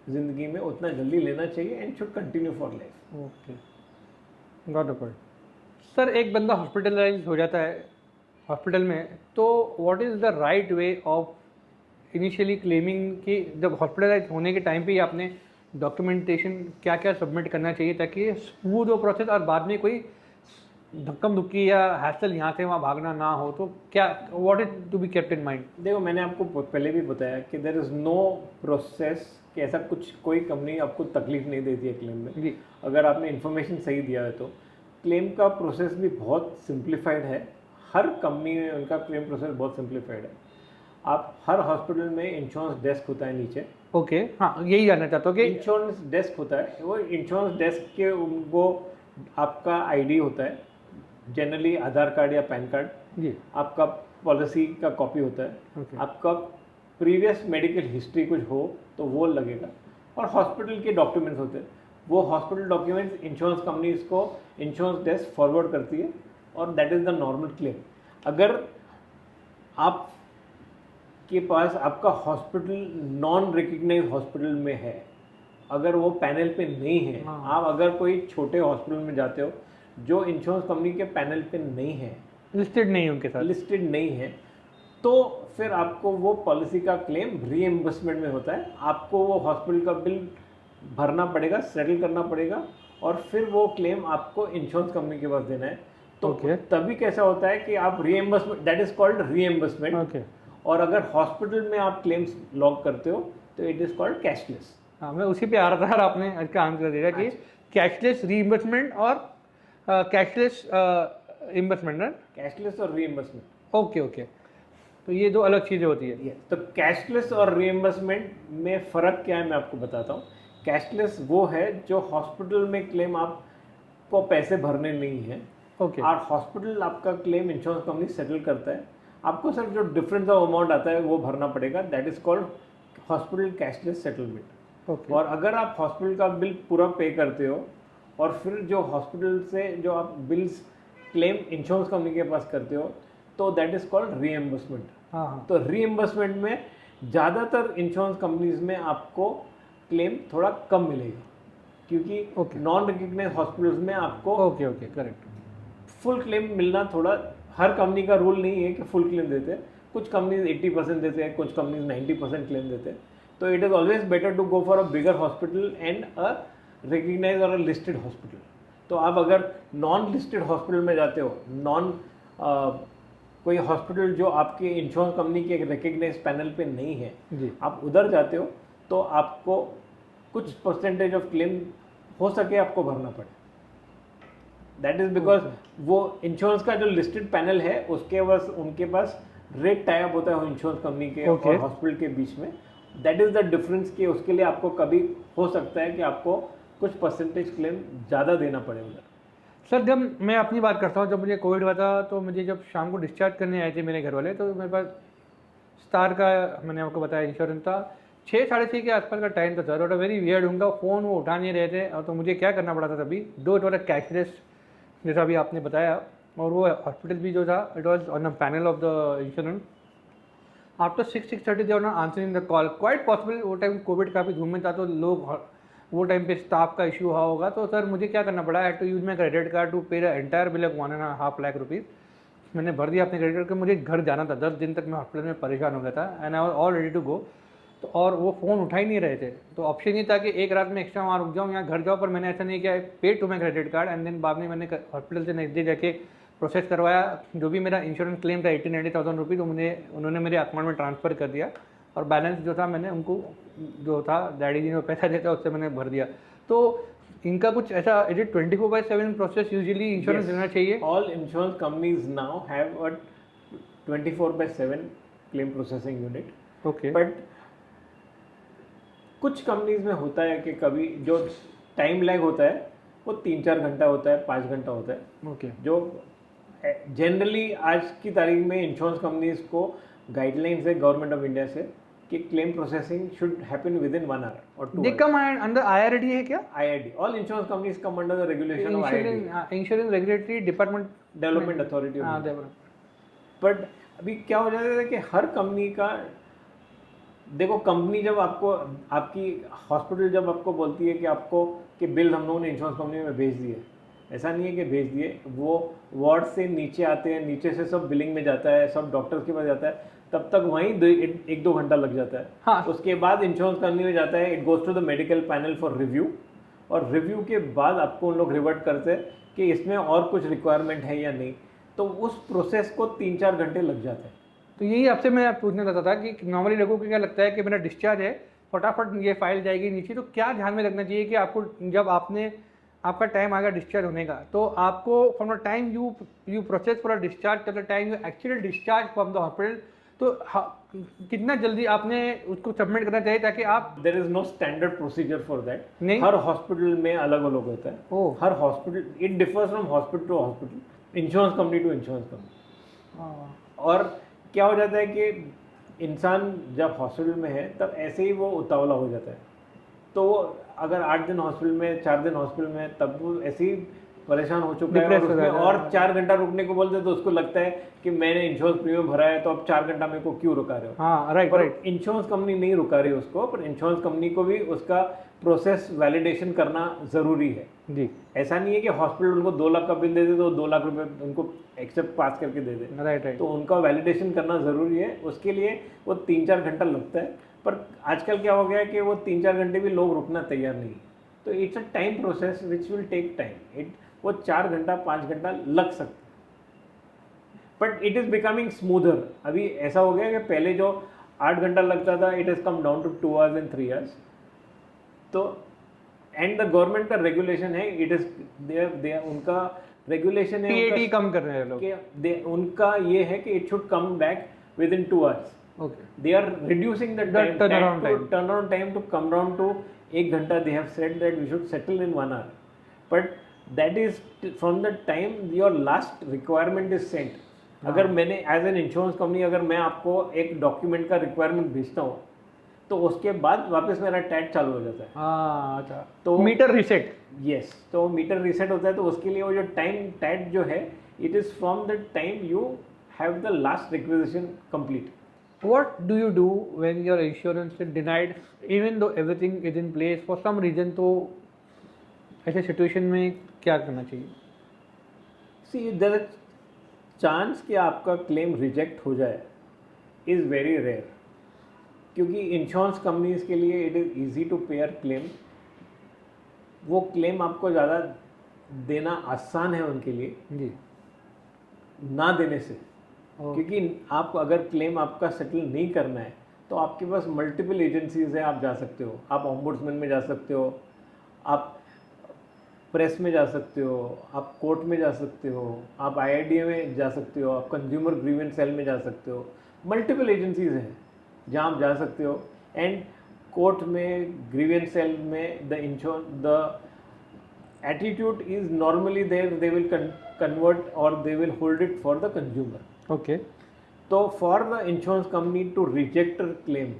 ज़िंदगी में उतना जल्दी लेना चाहिए and should continue for life. Okay, got the point. Sir एक बंदा हॉस्पिटलाइज हो जाता है हॉस्पिटल में, तो what is the right way of initially claiming कि जब हॉस्पिटलाइज होने के टाइम पे ही आपने डॉक्यूमेंटेशन क्या क्या सबमिट करना चाहिए ताकि स्मूथ हो प्रोसेस और बाद में कोई धक्कम धुक्की या हैसल यहाँ से वहाँ भागना ना हो, तो क्या what is to be kept in mind? देखो मैंने आपको पहले भी बताया कि देयर इज़ नो प्रोसेस कि ऐसा कोई कंपनी आपको तकलीफ नहीं देती है क्लेम में जी। अगर आपने इन्फॉर्मेशन सही दिया है तो। क्लेम का प्रोसेस भी बहुत सिंप्लीफाइड है, हर कंपनी में उनका क्लेम प्रोसेस बहुत सिंप्लीफाइड है। आप हर हॉस्पिटल में इंश्योरेंस डेस्क होता है नीचे। ओके, हाँ यही जानना चाहता हूँ कि इंश्योरेंस डेस्क होता है, वो इंश्योरेंस डेस्क के वो आपका आईडी होता है, जनरली आधार कार्ड या पैन कार्ड जी, आपका पॉलिसी का कॉपी होता है। Okay. आपका प्रीवियस मेडिकल हिस्ट्री कुछ हो तो वो लगेगा, और हॉस्पिटल के डॉक्यूमेंट्स होते हैं। वो हॉस्पिटल डॉक्यूमेंट्स इंश्योरेंस कंपनीज को इंश्योरेंस डेस्क फॉरवर्ड करती है और that is the normal claim. अगर आप के पास आपका हॉस्पिटल नॉन रिकग्नाइज हॉस्पिटल में है, अगर वो पैनल पे नहीं है, आप अगर कोई छोटे हॉस्पिटल में जाते हो जो इंश्योरेंस कंपनी के पैनल पे नहीं है, लिस्टेड नहीं उनके साथ, लिस्टेड नहीं है, तो फिर आपको वो पॉलिसी का क्लेम रीएम्बर्समेंट में होता है। आपको वो हॉस्पिटल का बिल भरना पड़ेगा, सेटल करना पड़ेगा, और फिर वो क्लेम आपको इंश्योरेंस कंपनी के पास देना है। तो तभी कैसा होता है कि आप reimbursement, that is called reimbursement. और अगर हॉस्पिटल में आप क्लेम्स लॉग करते हो तो इट इज कॉल्ड कैशलेस। हाँ, मैं उसी पे आ रहा था और आपने इसका आंसर दिया कि कैशलेस रीइंबर्समेंट और कैशलेस इम्बर्समेंट ना, कैशलेस और रीइंबर्समेंट। ओके, तो ये दो अलग चीज़ें होती है। तो कैशलेस और रीइंबर्समेंट में फ़र्क क्या है मैं आपको बताता हूँ। कैशलेस वो है जो हॉस्पिटल में क्लेम आपको पैसे भरने नहीं है, और हॉस्पिटल आपका क्लेम इंश्योरेंस कंपनी सेटल करता है, आपको सिर्फ जो डिफरेंस ऑफ अमाउंट आता है वो भरना पड़ेगा, that is called hospital cashless settlement. और अगर आप हॉस्पिटल का बिल पूरा पे करते हो और फिर जो हॉस्पिटल से जो आप बिल्स क्लेम इंश्योरेंस कंपनी के पास करते हो, तो दैट इज कॉल्ड रीएम्बर्समेंट। तो रीएम्बर्समेंट में ज़्यादातर इंश्योरेंस कंपनीज में आपको क्लेम थोड़ा कम मिलेगा, क्योंकि नॉन रिकग्नाइज हॉस्पिटल्स में आपको करेक्ट फुल क्लेम मिलना, थोड़ा हर कंपनी का रूल नहीं है कि फुल क्लेम देते हैं। कुछ कंपनीज 80% देते हैं, कुछ कंपनीज 90% क्लेम देते हैं। तो it is always better to go for a bigger hospital and a recognize और अ लिस्टेड हॉस्पिटल। तो आप अगर नॉन लिस्टेड हॉस्पिटल में जाते हो, कोई हॉस्पिटल जो आपके इंश्योरेंस कंपनी के रिकग्नाइज पैनल पे नहीं है, आप उधर जाते हो तो आपको कुछ परसेंटेज ऑफ क्लेम हो सके आपको भरना पड़े। दैट इज बिकॉज वो इंश्योरेंस का जो लिस्टेड पैनल है उसके बस उनके पास रेट टाई अप होता है इंश्योरेंस कंपनी के और हॉस्पिटल के बीच में। दैट इज द डिफरेंस कि उसके लिए आपको कभी हो सकता है कि आपको कुछ परसेंटेज क्लेम ज़्यादा देना पड़े उधर। सर, जब मैं अपनी बात करता हूँ, जब मुझे कोविड हुआ था तो मुझे जब शाम को डिस्चार्ज करने आए थे मेरे घर वाले, तो मेरे पास स्टार का, मैंने आपको बताया, इंश्योरेंस था। 6-6:30 के आसपास का टाइम था सर, और वेरी वियर्ड, उनका फ़ोन वो उठा नहीं रहे थे। और तो मुझे क्या करना पड़ा था तभी, दो इट वॉज कैशलेस जैसा अभी आपने बताया, और वो हॉस्पिटल भी जो था it was on the panel of the insurance. After 6-6:30 they were not answering the call. Quite possible वो टाइम कोविड काफ़ी धूम में था, तो लोग वो टाइम पे स्टाफ का इशू हुआ होगा। तो सर मुझे क्या करना पड़ा, I had to use my credit card to pay the entire bill of 1.5 lakh rupees. मैंने भर दिया अपने क्रेडिट कार्ड। मुझे घर जाना था, 10 दिन तक मैं हॉस्पिटल में परेशान हो गया था, and I was all ready to go. तो और वो फ़ोन उठा ही नहीं रहे थे, तो ऑप्शन ये था कि एक रात में एक्स्ट्रा वहाँ रुक जाऊँ या घर जाओ। पर मैंने ऐसा नहीं किया, pay to my credit card, and then बाद में मैंने हॉस्पिटल से नेक्स्ट डे जाके प्रोसेस करवाया। जो भी मेरा इंश्योरेंस क्लेम था 80-90,000 रुपीज़, उन्होंने मेरे अकाउंट में ट्रांसफ़र कर दिया, और बैलेंस जो था मैंने उनको, जो था डैडी जी ने पैसा देता उससे मैंने भर दिया। तो इनका कुछ ऐसा, it is 24/7 process usually insurance देना चाहिए? All insurance companies now have a 24/7 claim processing unit. Okay, but कुछ कंपनीज में होता है कि कभी जो टाइम लैग होता है वो 3-4 घंटा होता है, 5 घंटा होता है। ओके, जो जनरली आज की तारीख में इंश्योरेंस कंपनीज को गाइडलाइंस है गवर्नमेंट ऑफ इंडिया से कि claim processing should happen with in 1 hour और 2 दे कम अंडर IRD है क्या? IRD, all insurance companies come under the regulation of IRD, insurance regulatory department, development authority. But अभी क्या हो जाता है कि हर कंपनी का, देखो कंपनी जब आपको, आपकी हॉस्पिटल जब आपको बोलती है कि आपको कि बिल हम लोगों ने इंश्योरेंस कंपनी में भेज दिए, ऐसा नहीं है कि भेज दिए, वो वार्ड से नीचे आते हैं, नीचे से सब बिलिंग में जाता है, सब डॉक्टर्स के पास जाता है, तब तक वहीं 1-2 घंटा लग जाता है। हाँ। उसके बाद इंश्योरेंस कंपनी में जाता है, it goes to the medical panel for review, और रिव्यू के बाद आपको उन लोग रिवर्ट करते हैं कि इसमें और कुछ रिक्वायरमेंट है या नहीं। तो उस प्रोसेस को 3-4 घंटे लग जाते हैं। तो यही आपसे मैं पूछना चाहता था कि नॉर्मली लोगों को क्या लगता है कि मेरा डिस्चार्ज है, फटाफट ये फाइल जाएगी नीचे, तो क्या ध्यान में रखना चाहिए कि आपको जब आपका टाइम आ गया डिस्चार्ज होने का, तो आपको from the time you process for a discharge till the time you actually discharge from the hospital, तो कितना जल्दी आपने उसको सबमिट करना चाहिए ताकि आप, there is no standard procedure for that. नहीं, हर हॉस्पिटल में अलग अलग होता है। हर hospital, it differs from hospital to hospital, insurance company to insurance company. और क्या हो जाता है कि इंसान जब हॉस्पिटल में है तब ऐसे ही वो उतावला हो जाता है, तो वो अगर 8 दिन हॉस्पिटल में, 4 दिन हॉस्पिटल में, तब वो ऐसे ही परेशान हो चुका है Depressed और हो उसमें जाता है। और 4 घंटा रुकने को बोलते हैं तो उसको लगता है कि मैंने इंश्योरेंस प्रीमियम भरा है तो अब 4 घंटा मेरे को क्यों रुका रहे हो। हाँ राइट पर राइट इंश्योरेंस कंपनी नहीं रुका रही उसको, पर इंश्योरेंस कंपनी को भी उसका प्रोसेस वैलिडेशन करना ज़रूरी है। जी ऐसा नहीं है कि हॉस्पिटल उनको 2 लाख का बिल दे दे तो 2 लाख रुपए उनको एक्सेप्ट पास करके दे दे। राइट राइट तो उनका वैलिडेशन करना ज़रूरी है, उसके लिए वो 3-4 घंटा लगता है। पर आजकल क्या हो गया है कि वो 3-4 घंटे भी लोग रुकना तैयार नहीं है। तो it's a time process which will take time. वो 4 घंटा 5 घंटा लग सकता है, but it is becoming smoother. अभी ऐसा हो गया कि पहले जो 8 घंटा लगता था it is come down to 2 hours and 3 hours. तो एंड द गवर्नमेंट का रेगुलेशन है, इट इज़ देयर उनका रेगुलेशन है पीएटी कम कर रहे हैं लोग। कि उनका ये है कि it should come back within 2 hours. Okay They are reducing the turnaround time to come down to 1 घंटा. They have said that we should settle in 1 hour, but that is from the time your last requirement is sent. अगर मैंने एज एन इंश्योरेंस कंपनी अगर मैं आपको एक डॉक्यूमेंट का रिक्वायरमेंट भेजता हूँ तो उसके बाद वापस मेरा टैग चालू हो जाता है। हाँ अच्छा, तो मीटर रीसेट। यस, तो मीटर रीसेट होता है। तो उसके लिए वो जो टाइम टैग जो है it is from the time you have the last requisition complete. What do you do when your insurance is denied even though everything is in place for some reason? तो ऐसे सिचुएशन में क्या करना चाहिए? सी देयर चांस कि आपका क्लेम रिजेक्ट हो जाए इज़ वेरी रेयर, क्योंकि इंश्योरेंस कंपनीज के लिए it is easy to pair claim. वो क्लेम आपको ज़्यादा देना आसान है उनके लिए जी ना देने से, क्योंकि आप अगर क्लेम आपका सेटल नहीं करना है तो आपके पास मल्टीपल एजेंसीज हैं, आप जा सकते हो। आप ऑम्बुड्समैन में जा सकते हो, आप प्रेस में जा सकते हो, आप कोर्ट में जा सकते हो, आप आईआईडीए में जा सकते हो, आप कंज्यूमर ग्रीवेंस सेल में जा सकते हो। मल्टीपल एजेंसीज हैं जहाँ आप जा सकते हो। एंड कोर्ट में, ग्रीवेंस सेल में the attitude is normally there, they will convert और they will hold it for the consumer. Okay तो for the insurance company to reject claim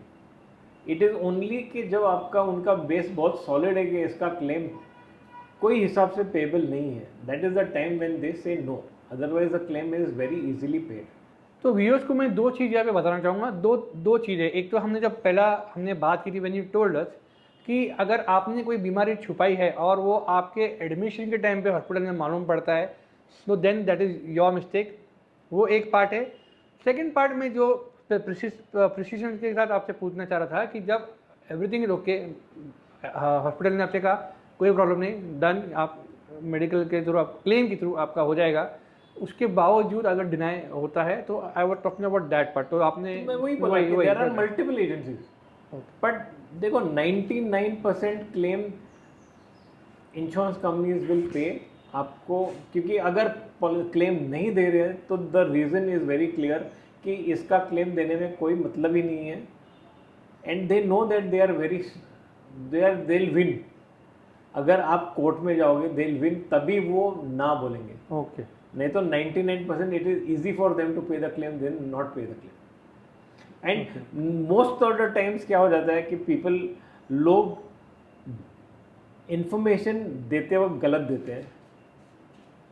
it is only कि जब आपका उनका बेस बहुत सॉलिड है कि इसका क्लेम कोई हिसाब से पेबल नहीं है, that is the time when they say no, otherwise the claim is very easily paid. तो व्यूअर्स को मैं दो चीज़ यहाँ पे बताना चाहूँगा। दो चीज़ें। एक तो हमने जब पहला हमने बात की थी व्हेन यू टोल्ड अस कि अगर आपने कोई बीमारी छुपाई है और वो आपके एडमिशन के टाइम पे हॉस्पिटल में मालूम पड़ता है, तो then that is your mistake. वो एक पार्ट है। सेकेंड पार्ट में जो प्रिसीजन के साथ आपसे पूछना चाह रहा था कि जब एवरीथिंग इज ओके, हॉस्पिटल ने आपसे कहा कोई प्रॉब्लम नहीं, डन, आप मेडिकल के थ्रू, आप क्लेम के थ्रू आपका हो जाएगा, उसके बावजूद अगर डिनाई होता है तो I was talking about that part. तो आपने वही बोला कि there are multiple agencies, but देखो 99% claim insurance companies will pay आपको, क्योंकि अगर क्लेम नहीं दे रहे हैं तो the reason is very clear कि इसका क्लेम देने में कोई मतलब ही नहीं है। And they know that they are very they will win. अगर आप कोर्ट में जाओगे दे विल विन, तभी वो ना बोलेंगे। ओके, नहीं तो 99% it is easy for them to pay the claim, then not pay the claim. And most of the times क्या हो जाता है कि लोग इंफॉर्मेशन देते वक्त गलत देते हैं,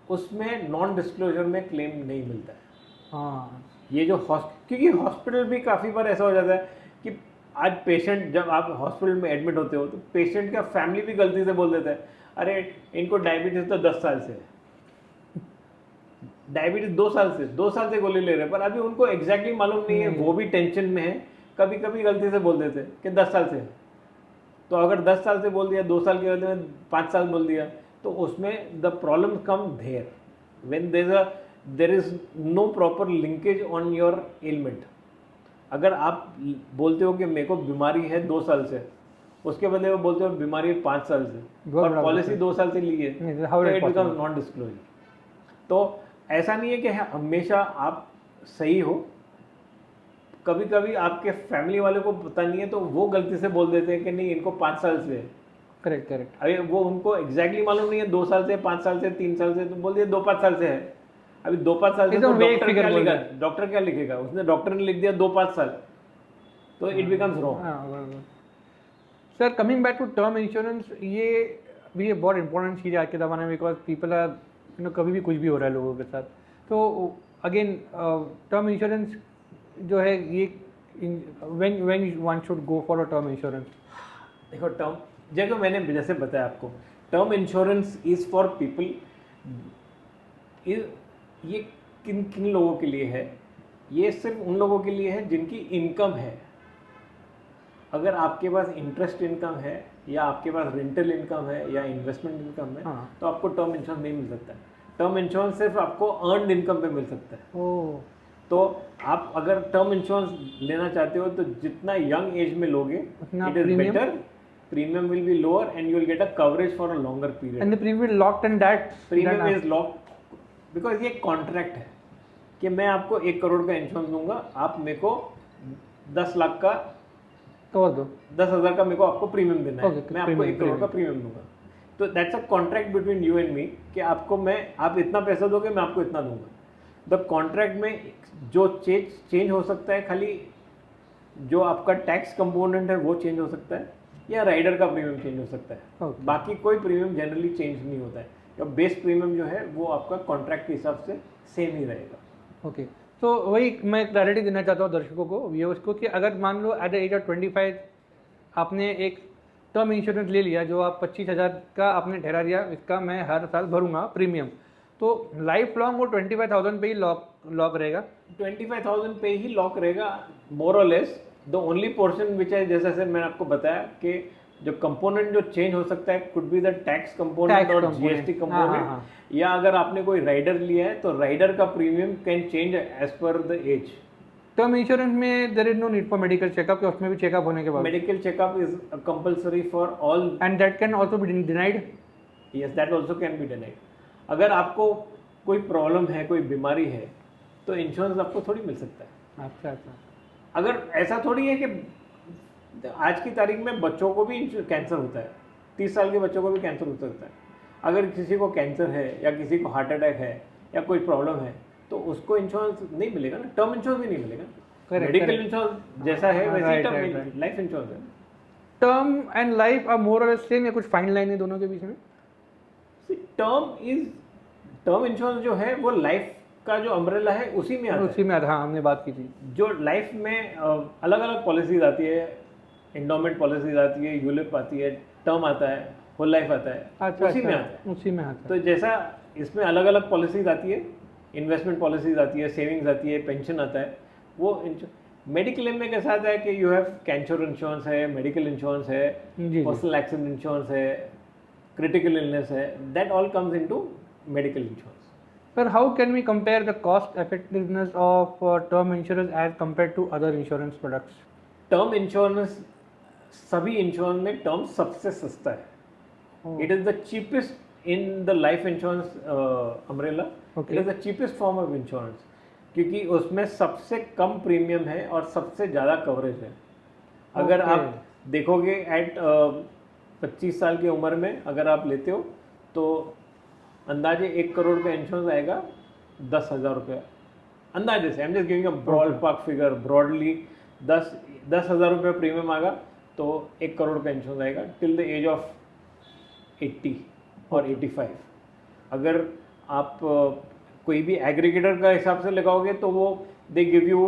उसमें नॉन डिस्क्लोजर में क्लेम नहीं मिलता है। हाँ, ये जो क्योंकि हॉस्पिटल भी काफ़ी बार ऐसा हो जाता है कि आज पेशेंट, जब आप हॉस्पिटल में एडमिट होते हो तो पेशेंट का फैमिली भी गलती से बोल देता है अरे इनको डायबिटीज़ तो 10 साल से है, डायबिटीज 2 साल से गोली ले रहे हैं, पर अभी उनको एग्जैक्टली मालूम नहीं है, वो भी टेंशन में है। कभी कभी गलती से बोल देते हैं कि 10 साल से है। तो अगर 10 साल से बोल दिया, 2 साल के बदले में 5 साल बोल दिया, तो उसमें the problem come there when there is no proper linkage on your element. अगर आप बोलते हो कि मेरे को बीमारी है 2 साल से, उसके बदले वो बोलते हो बीमारी है 5 साल से, और पॉलिसी 2 साल से ली है, तो इट बिकम्स नॉन डिस्क्लोजर। तो ऐसा नहीं है कि हमेशा आप सही हो, कभी कभी आपके फैमिली वाले को पता नहीं है तो वो गलती से बोल देते हैं कि नहीं इनको 5 साल से है। Correct correct. अभी वो उनको एग्जैक्टली मालूम नहीं है 2 साल से, 5 साल से, 3 साल से, तो बोल दिया 2-5 साल से है। अभी 2-5 साल से तो डॉक्टर क्या लिखेगा, उसने डॉक्टर ने लिख दिया 2-5 साल, तो it becomes wrong. Sir coming back to term insurance, ये भी ये बहुत इंपॉर्टेंट चीज़ है आज के ज़माने में, बिकॉज पीपल आर कभी भी कुछ भी हो रहा है लोगों के साथ। तो अगेन टर्म इंश्योरेंस जो है ये when one should go for a term insurance. देखो टर्म, जैसे मैंने जैसे बताया आपको, term insurance is for people, ये किन किन लोगों के लिए है? ये सिर्फ उन लोगों के लिए है जिनकी इनकम है। अगर आपके पास इंटरेस्ट इनकम है, या आपके पास रेंटल इनकम है, या इन्वेस्टमेंट इनकम है, हाँ। तो आपको टर्म इंश्योरेंस नहीं मिल सकता है। टर्म इंश्योरेंस सिर्फ आपको अर्नड इनकम पे मिल सकता है। ओह, तो आप अगर टर्म इंश्योरेंस लेना चाहते हो तो जितना यंग एज में लोगे, उतना it is better, premium will be lower and you will get a coverage for a longer period. And the premium locked in that premium is locked because ये कॉन्ट्रैक्ट है कि मैं आपको 1 करोड़ का इंश्योरेंस दूंगा, आप मेरे को 10 लाख का, तो दो 10,000 का मेरे को आपको प्रीमियम देना है। Okay, मैं आपको 1 करोड़ का प्रीमियम दूंगा। तो that's a contract between you and me कि आपको आप इतना पैसा दोगे, मैं आपको इतना दूंगा। द कॉन्ट्रैक्ट में जो चेंज हो सकता है, खाली जो आपका टैक्स कंपोनेंट है वो चेंज हो सकता है, या राइडर का प्रीमियम चेंज हो सकता है। Okay. बाकी कोई प्रीमियम जनरली चेंज नहीं होता है। या बेस प्रीमियम जो है वो आपका कॉन्ट्रैक्ट के हिसाब से सेम ही रहेगा। ओके, तो वही मैं क्लैरिटी देना चाहता हूँ दर्शकों को, व्यूअर्स को, कि अगर मान लो एट द एज ऑफ 25 आपने एक टर्म इंश्योरेंस ले लिया, जो आप 25,000 का आपने ठहरा दिया, इसका मैं हर साल भरूंगा प्रीमियम, तो लाइफ लॉन्ग वो 25,000 पे ही लॉक रहेगा। 25,000 पे ही लॉक रहेगा, मोर और less. The only portion which है, जैसे मैंने आपको बताया कि जो कंपोनेंट जो चेंज हो सकता है, could be the tax component और जीएसटी कंपोनेंट, या अगर आपने कोई राइडर लिया है तो राइडर का premium can change as per the age. Term insurance में there is no need for medical checkup, कि उसमें भी चेकअप होने के बाद medical checkup is compulsory for all, and that can also be denied. Yes, that also can be denied. अगर आपको कोई प्रॉब्लम है, कोई बीमारी है, तो इंश्योरेंस आपको थोड़ी मिल सकता है। अच्छा अच्छा, अगर ऐसा थोड़ी है कि आज की तारीख में बच्चों को भी कैंसर होता है, 30 साल के बच्चों को भी कैंसर हो सकता है। अगर किसी को कैंसर है, या किसी को हार्ट अटैक है, या कोई प्रॉब्लम है, तो उसको इंश्योरेंस नहीं मिलेगा ना, टर्म इंश्योरेंस भी नहीं मिलेगा। मेडिकल इंश्योरेंस जैसा है वैसे ही लाइफ इंश्योरेंस है। Term and life are more और सेम, या कुछ फाइन लाइन है दोनों के बीच में? टर्म इंश्योरेंस जो है वो लाइफ का जो अम्ब्रेला है उसी में आता है। उसी में आता, हाँ हमने बात की थी। जो लाइफ में अलग अलग पॉलिसीज आती है, इंडोमेंट पॉलिसीज आती है, यूलिप आती है, टर्म आता है, होल लाइफ आता है। अच्छा, उसी में आता है, उसी में आता है। तो जैसा इसमें अलग अलग पॉलिसीज आती है, इन्वेस्टमेंट पॉलिसीज आती है, सेविंग्स आती है, पेंशन आता है, वो मेडिक्लेम में कैसा आता है कि यू हैव कैंसर इंश्योरेंस है, मेडिकल इंश्योरेंस है, पर्सनल एक्सीडेंट इंश्योरेंस है, क्रिटिकल इलनेस है, that all comes into medical insurance. Sir, how can we compare the cost effectiveness of term insurance as compared to other insurance products? Term insurance, सभी इंश्योरेंस में टर्म सबसे सस्ता है। It is the cheapest in the life insurance umbrella. It is the cheapest form of insurance, क्योंकि उसमें सबसे कम प्रीमियम है और सबसे ज़्यादा कवरेज है। अगर आप देखोगे एट 25 साल की उम्र में अगर आप लेते हो तो अंदाजे 1 करोड़ का इंश्योरेंस आएगा 10,000 रुपया, अंदाजे से। I am just giving a broad park figure, broadly 10,000 रुपये प्रीमियम आएगा तो 1 करोड़ का इंश्योरेंस आएगा टिल द एज ऑफ 80 और 85। अगर आप कोई भी एग्रीगेटर का हिसाब से लगाओगे तो वो दे गिव यू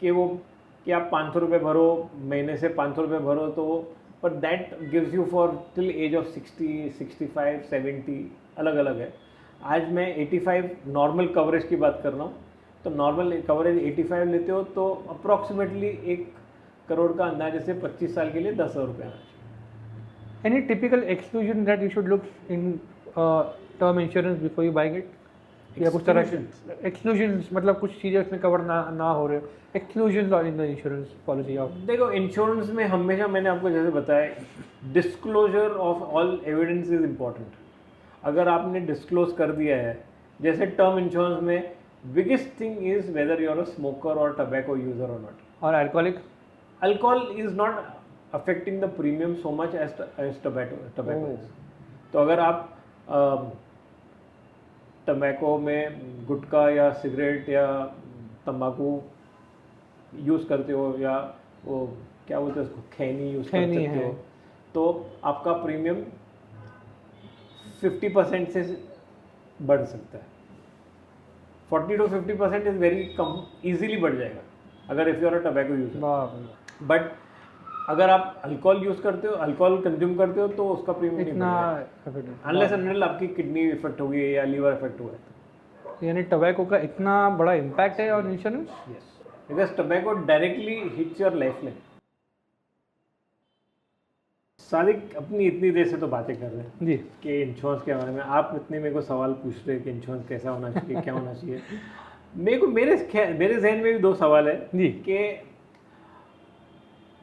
कि आप 500 रुपये भरो, महीने से 500 रुपये भरो, तो पर that gives you for till as of 60, 65, 70, अलग अलग है। आज मैं 85 नॉर्मल कवरेज की बात कर रहा हूँ, तो नॉर्मल कवरेज 85 लेते हो तो अप्रॉक्सीमेटली 1 करोड़ का अंदाजे से 25 साल के लिए 10,000 रुपये आना चाहिए। Any typical exclusion that you should look in term insurance before you buying it? या कुछ तरह के exclusions, मतलब कुछ चीज़ें उसमें कवर ना हो रहे, exclusions in the insurance policy of? देखो, इंश्योरेंस में हमेशा मैंने आपको जैसे बताया, disclosure of all evidence is important. अगर आपने डिस्क्लोज कर दिया है, जैसे टर्म इंश्योरेंस में biggest thing is whether you are a smoker और टबैको यूजर और नॉट। और alcoholic? Alcohol is not affecting the premium so much as tobacco is. तो अगर आप टबैको में गुटखा या सिगरेट या तंबाकू यूज़ करते हो, या वो क्या बोलते हैं उसको, खैनी यूज़ करते हो, तो आपका प्रीमियम 50% से बढ़ सकता है। 40 to 50% इज़ वेरी कम, ईजिली बढ़ जाएगा अगर if you are a tobacco user. But अगर आप अल्कोहल यूज़ करते हो, अल्कोहल कंज्यूम करते हो, तो उसका प्रीमियम इतना अनलेस अनटिल आपकी किडनी इफेक्ट हो गई या लीवर इफेक्ट हुआ है। यानी टबैको का इतना बड़ा इम्पैक्ट है और insurance. Yes, because tobacco directly hits your life line. Sadiq, अपनी इतनी देर से तो बातें कर रहे हैं जी कि इंश्योरेंस के बारे में, आप इतने मेरे को सवाल पूछ रहे हैं कि इंश्योरेंस कैसा होना चाहिए, क्या होना चाहिए। मेरे जहन में भी दो सवाल है जी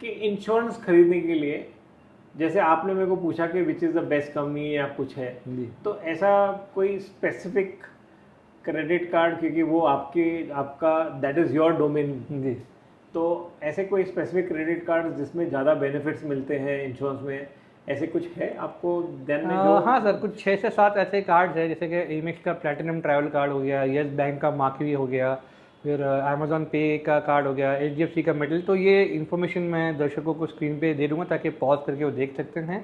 कि इंश्योरेंस खरीदने के लिए, जैसे आपने मेरे को पूछा कि which is the best company या कुछ है जी, तो ऐसा कोई स्पेसिफिक क्रेडिट कार्ड, क्योंकि वो आपका दैट इज़ योर डोमेन जी, तो ऐसे कोई स्पेसिफिक क्रेडिट कार्ड जिसमें ज़्यादा बेनिफिट्स मिलते हैं इंश्योरेंस में, ऐसे कुछ है आपको ध्यान में? हाँ सर, कुछ 6 से 7 ऐसे कार्ड्स हैं, जैसे कि एमेक्स का प्लैटिनम ट्रैवल कार्ड हो गया, येस बैंक का मार्क्वी हो गया, फिर अमेजोन पे का कार्ड हो गया, HDFC का मेटल। तो ये इन्फॉर्मेशन मैं दर्शकों को स्क्रीन पे दे दूंगा ताकि पॉज करके वो देख सकते हैं।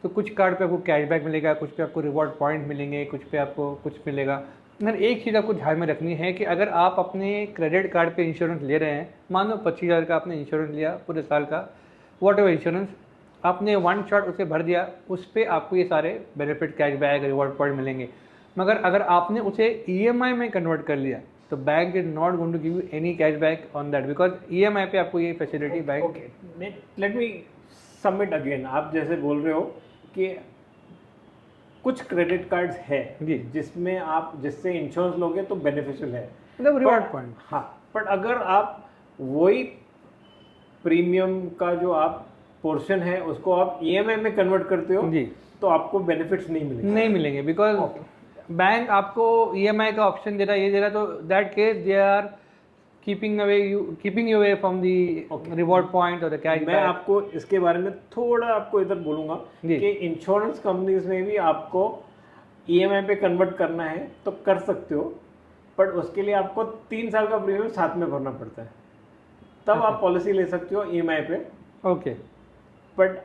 तो कुछ कार्ड पे आपको कैशबैक मिलेगा, कुछ पे आपको रिवॉर्ड पॉइंट मिलेंगे, कुछ पे आपको कुछ मिलेगा। मगर एक चीज़ आपको ध्यान में रखनी है कि अगर आप अपने क्रेडिट कार्ड पे इंश्योरेंस ले रहे हैं, मान लो 25,000 का आपने इंश्योरेंस लिया पूरे साल का, वॉट एवर इंश्योरेंस, आपने वन शॉट उसे भर दिया, उस पर आपको ये सारे बेनिफिट, कैशबैक, रिवॉर्ड पॉइंट मिलेंगे। मगर अगर आपने उसे EMI में कन्वर्ट कर लिया तो bank is not going to give you any cashback on that, because EMI पे आपको ये facility bank. Okay, let me submit again. आप जैसे बोल रहे हो कि कुछ क्रेडिट कार्ड्स है जी, जिसमें आप जिससे इंश्योरेंस लोगे तो बेनिफिशियल है, मतलब रिवॉर्ड पॉइंट। हाँ, बट अगर आप वही प्रीमियम का जो आप पोर्शन है उसको आप EMI में कन्वर्ट करते हो जी, तो आपको बेनिफिट्स नहीं मिलेंगे। बिकॉज बैंक आपको EMI का ऑप्शन दे रहा है, ये दे रहा है, तो that case they are keeping you away from the reward point और द कैश। मैं आपको इसके बारे में थोड़ा आपको इधर बोलूँगा कि इंश्योरेंस कंपनीज में भी आपको EMI पे कन्वर्ट करना है तो कर सकते हो, बट उसके लिए आपको 3 साल का प्रीमियम साथ में भरना पड़ता है, तब आप पॉलिसी ले सकते हो EMI पे। ओके, बट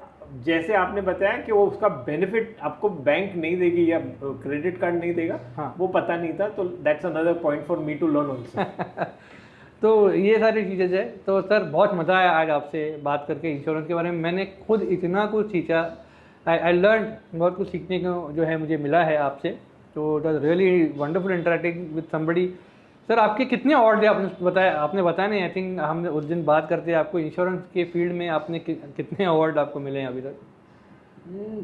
जैसे आपने बताया कि वो उसका बेनिफिट आपको बैंक नहीं देगी या क्रेडिट कार्ड नहीं देगा, हाँ, वो पता नहीं था, तो that's another point for me to learn also. तो ये सारी चीज़ें है। तो सर बहुत मज़ा आया आज आपसे बात करके इंश्योरेंस के बारे में। मैंने खुद इतना कुछ सीखा, आई लर्न, बहुत कुछ सीखने को जो है मुझे मिला है आपसे। तो it was really wonderful interacting with somebody. Sir आपके कितने अवार्ड है आपने बताया नहीं, आई थिंक हमने उस दिन बात करते हैं, आपको इंश्योरेंस के फील्ड में आपने कितने अवार्ड आपको मिले हैं अभी तक?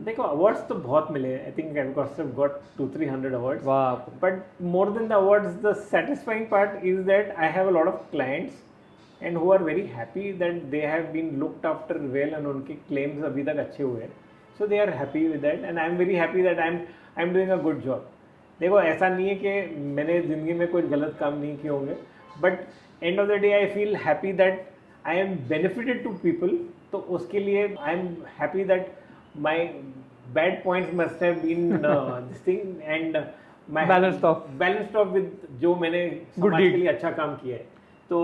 देखो, अवार्ड्स तो बहुत मिले हैं। I think I got 200-300 awards. वाह। But more than the awards, the satisfying part is that I have a lot of clients and who are very happy that they have been looked after well and उनके claims अभी तक अच्छे हुए हैं, so they are happy with that and I am very happy that I'm doing a good job। देखो, ऐसा नहीं है कि मैंने ज़िंदगी में कोई गलत काम नहीं किए होंगे, but end of the day I feel happy that I am benefited to people. तो उसके लिए I am happy that my bad points must have been this thing and my balanced off with जो मैंने समाज के लिए अच्छा काम किया है। तो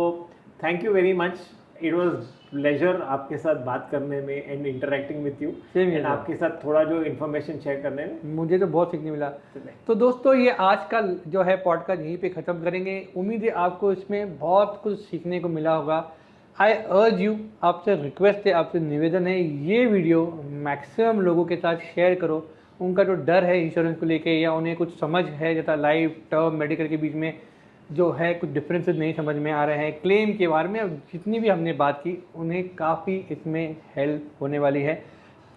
thank you very much, it was pleasure आपके साथ बात करने में and interacting with you, and आपके साथ थोड़ा जो इन्फॉर्मेशन शेयर करने में मुझे तो बहुत सीखने मिला। तो दोस्तों, ये आज का जो है पॉडकास्ट यहीं पे ख़त्म करेंगे। उम्मीद है आपको इसमें बहुत कुछ सीखने को मिला होगा। आई अर्ज यू, आपसे रिक्वेस्ट है, आपसे निवेदन है, ये वीडियो मैक्सिमम लोगों के साथ शेयर करो। उनका जो डर है इंश्योरेंस को लेके, या उन्हें कुछ समझ है जैसा लाइफ, टर्म, मेडिकल के बीच में जो है कुछ डिफरेंसेस नहीं समझ में आ रहे हैं, क्लेम के बारे में जितनी भी हमने बात की, उन्हें काफ़ी इसमें हेल्प होने वाली है।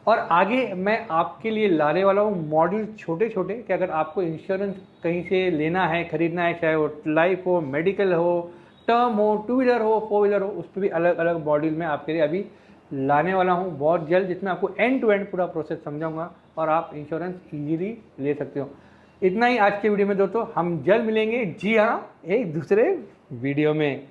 और आगे मैं आपके लिए लाने वाला हूँ मॉड्यूल छोटे छोटे, कि अगर आपको इंश्योरेंस कहीं से लेना है, खरीदना है, चाहे वो लाइफ हो, मेडिकल हो, टर्म हो, 2 व्हीलर हो, 4 व्हीलर हो, उस पर भी अलग अलग मॉड्यूल में आपके लिए अभी लाने वाला हूँ बहुत जल्द, जिसमें आपको एंड टू एंड पूरा प्रोसेस समझाऊंगा और आप इंश्योरेंस इजीली ले सकते हो। इतना ही आज के वीडियो में दोस्तों, हम जल्द मिलेंगे, जी हाँ, एक दूसरे वीडियो में।